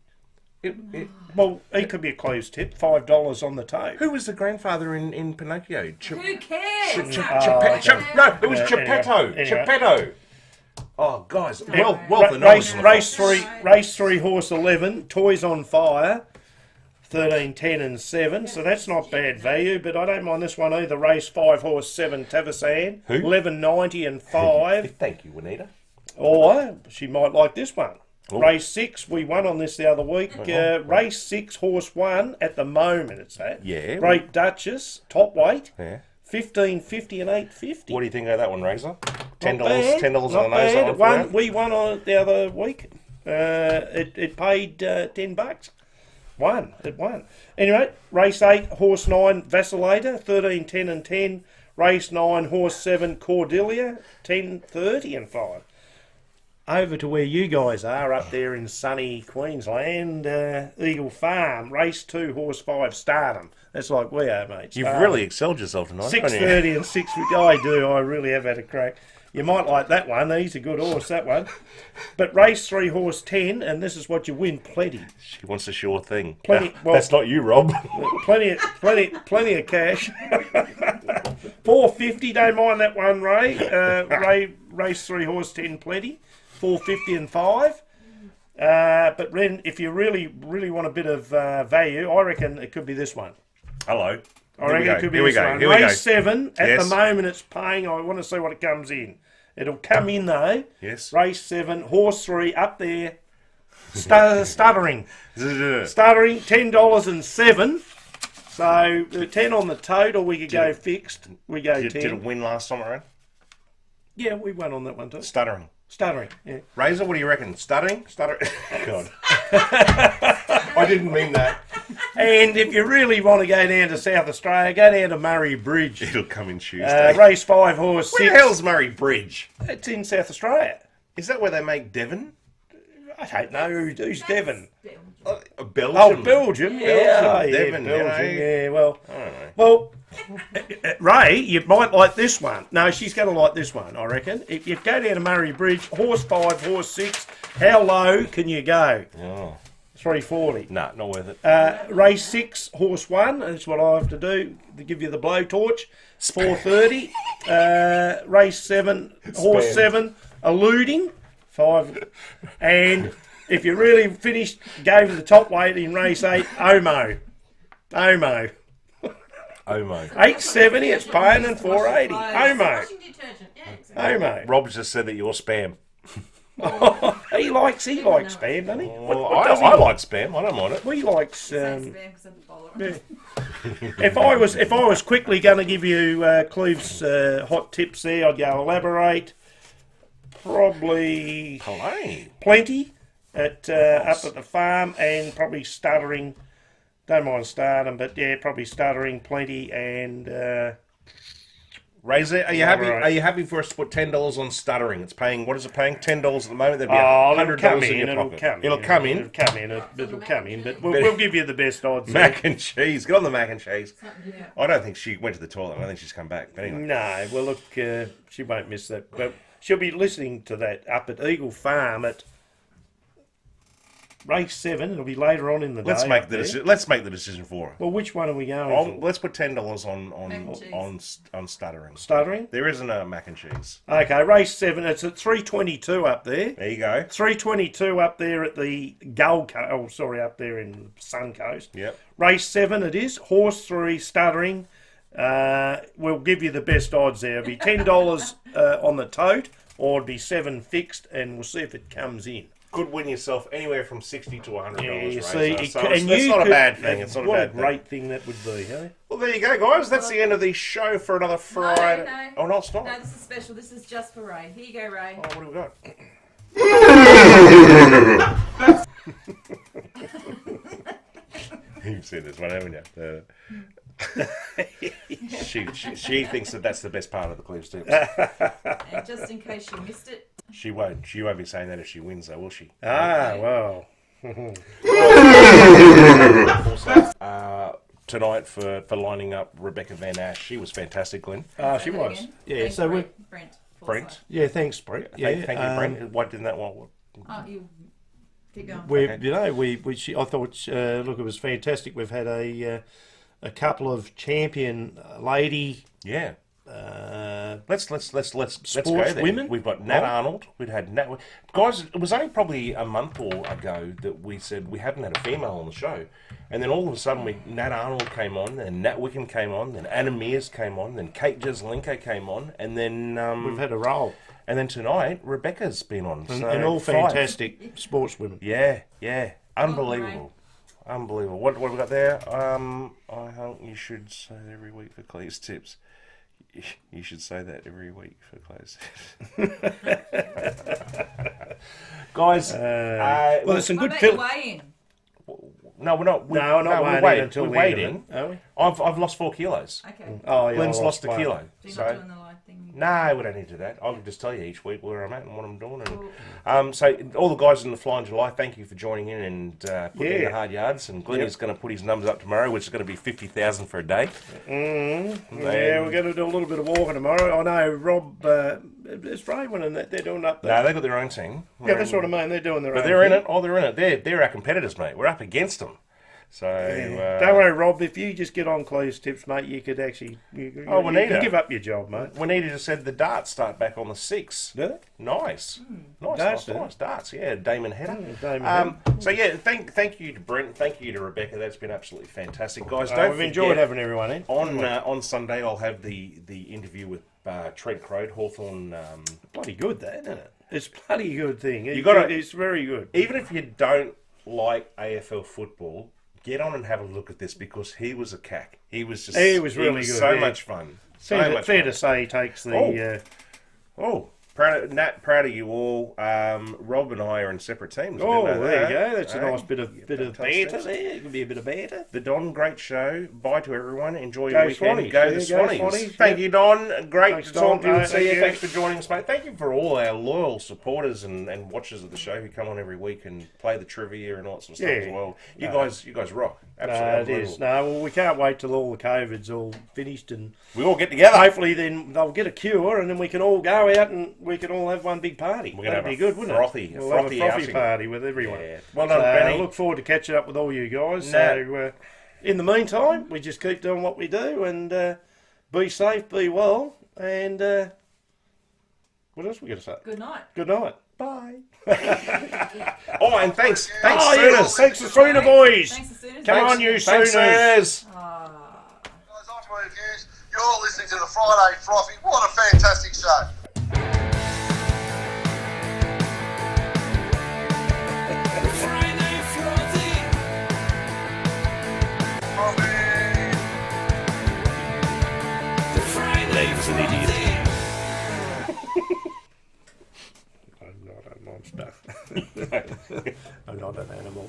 Well, he could be a Cleaves tip. $5 on the toe. Who was the grandfather in Pinocchio? Who cares? No, it was Geppetto. Anyway. Geppetto. Oh, guys. Well, race 3, horse 11, Toys on Fire. 13, 10 and 7. So that's not bad value, but I don't mind this one either. Race 5, horse 7, Tavasan. Who? 11.90 and 5. Thank you, Juanita. Or she might like this one. Ooh. Race 6, we won on this the other week. Race 6, horse 1, at the moment it's at. Yeah. Great Duchess, top weight. Yeah. 15.50 and 8.50. What do you think of that one, Razor? $10 $10 on the nose. We won on it the other week. It paid $10. It won. Anyway, race 8, horse 9, Vacillator, 13, 10 and 10. Race 9, horse 7, Cordelia, 10, 30 and 5. Over to where you guys are, up there in sunny Queensland, Eagle Farm. Race 2, horse 5, Stardom. That's like we are, mate. You've really excelled yourself tonight, 6:30 and 6. I do. I really have had a crack. You might like that one. He's a good horse, that one. But race 3, horse 10, and this is what you win, plenty. She wants a sure thing. Plenty. Well, that's not you, Rob. Plenty of cash. 450. Don't mind that one, Ray. Race 3, horse 10, plenty. 450 and 5. But Ren, if you really want a bit of value, I reckon it could be this one. Hello. I reckon it could be this one. Race 7, at the moment it's paying. I want to see what it comes in. It'll come in though. Yes. Race 7, horse 3, up there. Stuttering. Stuttering, $10 and 7. So 10 on the total, we could go fixed. We go 10. Did it win last time around? Yeah, we won on that one too. Stuttering, yeah. Razor, what do you reckon? Stuttering? God. I didn't mean that. And if you really want to go down to South Australia, go down to Murray Bridge. It'll come in Tuesday. Race 5, horse 6. Where the hell's Murray Bridge? It's in South Australia. Is that where they make Devon? I don't know. Who's Devon? Belgium. Oh, Belgium. Yeah, Devon, Belgium. You know. Yeah, well. I don't know. Well, Ray, you might like this one. No, she's going to like this one, I reckon. If you go down to Murray Bridge, horse 5, horse 6, how low can you go? Oh. 340. Nah, not worth it. Race 6, horse 1. That's what I have to do to give you the blowtorch. 4:30. Race 7, horse 7, eluding 5. And if you really finished, gave to the top weight in race 8, Omo. 870. It's paying and 480. Omo. Omo. Rob just said that you're spam. He likes spam, doesn't he? Well, I like spam. I don't mind it. We likes. Yeah. If I was quickly going to give you Cleaves hot tips there, I'd go elaborate. Probably plenty up at the farm, and probably stuttering. Don't mind stuttering, but yeah, probably stuttering plenty and. Razor, are you happy? Are you happy for us to put $10 on stuttering? It's paying. What is it paying? $10 at the moment. There'll be $100 in your pocket. It'll come in. But we'll give you the best odds. Mac and cheese. Get on the mac and cheese. Yeah. I don't think she went to the toilet. I think she's come back. But anyway. No. Well, look, she won't miss that. But she'll be listening to that up at Eagle Farm at race 7. It'll be later on in the day. Let's make the decision for her. Well, which one are we going for? Let's put $10 on stuttering. Stuttering? There isn't a mac and cheese. Okay, race 7. It's at 3:22 up there. There you go. 3:22 up there at the Gold Coast. Oh, sorry, up there in Sun Coast. Yep. Race 7 it is. Horse 3 stuttering. We'll give you the best odds there. It'll be $10 on the tote, or it'll be 7 fixed, and we'll see if it comes in. Could win yourself anywhere from $60 to $100. Yeah, you see, that's not a bad thing. It's not a bad thing. What a great thing that would be, hey? Well, there you go, guys. That's the end of the show for another Friday. No. Oh, no, it's not. No, this is special. This is just for Ray. Here you go, Ray. Oh, what have we got? You've seen this one, haven't you? She thinks that that's the best part of the Cleaves tips. And just in case you missed it. She won't be saying that if she wins, though, will she? Ah, well. Tonight for lining up Rebecca Van Asch. She was fantastic, Glenn. She was. Yeah, thanks, so Brent. Yeah, thanks, Brent. Yeah, thank you, Brent. What didn't that one? Oh, you keep going. I thought, look, it was fantastic. We've had a couple of champion lady. Yeah. Let's go there. Women. We've got Nat Arnold. We'd had Nat. Guys, it was only probably a month or ago that we said we hadn't had a female on the show, and then all of a sudden Nat Arnold came on, then Nat Wickham came on, then Anna Mears came on, then Kate Jeslenko came on, and then we've had a roll. And then tonight Rebecca's been on, and all fantastic sportswomen. Yeah, unbelievable. Unbelievable. What have we got there? I think you should say that every week for Cleaves tips. You should say that every week for Cleaves tips. Guys, well, there's some good weigh-in. No, we're not. We're waiting until we weighed in. Are we? I've lost 4 kilos. Okay. Oh, yeah. Glenn's lost a kilo. So you're not doing the live thing? No, we don't need to do that. I'll just tell you each week where I'm at and what I'm doing. And so all the guys in the Flying July, thank you for joining in and putting in the hard yards. And Glenn is going to put his numbers up tomorrow, which is going to be 50,000 for a day. Yeah, we're going to do a little bit of walking tomorrow. I know Rob, it's Raven and that they're doing up there. No, they've got their own team. Yeah, that's what I mean. They're doing their own. But they're in it. Oh, they're in it. They're our competitors, mate. We're up against them. So don't worry, Rob. If you just get on Cleaves tips, mate, you could actually. You give up your job, mate. Juanita just said the darts start back on the 6th. Do they? Nice. Nice darts. Yeah, Damon Header. So yeah, thank you to Brent. Thank you to Rebecca. That's been absolutely fantastic, guys. We've enjoyed having everyone in. On Sunday, I'll have the interview with Trent Crode, Hawthorn. Bloody good, that isn't it? It's a bloody good thing. It's very good. Even if you don't like AFL football, get on and have a look at this because he was a cack. He was really good. So much fun. Fair to say he takes the. Proud of you all. Rob and I are in separate teams. Oh, there you go. That's a nice bit of banter there. It could be a bit of banter. The Don, great show. Bye to everyone. Enjoy your weekend. Go the Swannies. Thank you, Don. Great to talk to you and see you. Thanks for joining us, mate. Thank you for all our loyal supporters and watchers of the show who come on every week and play the trivia and all that sort of stuff as well. You guys rock. Absolutely. It is. Well, we can't wait till all the COVID's all finished and we all get together. Hopefully then they'll get a cure and then we can all go out and we could all have one big party. We're going to That'd be good, wouldn't frothy, it? We'll have a frothy outing. party with everyone. Yeah. Well done, Benny. I look forward to catching up with all you guys. So, in the meantime, we just keep doing what we do and be safe, be well, and what else we got to say? Good night. Good night. Bye. Oh, and thanks, Sooners. Thanks to Sooner boys. Thanks to Sooners. Come on, you Sooners. Guys, on to my reviews. You're listening to the Friday Frothy. What a fantastic show. Dave's an idiot. I'm not a monster. I'm not an animal.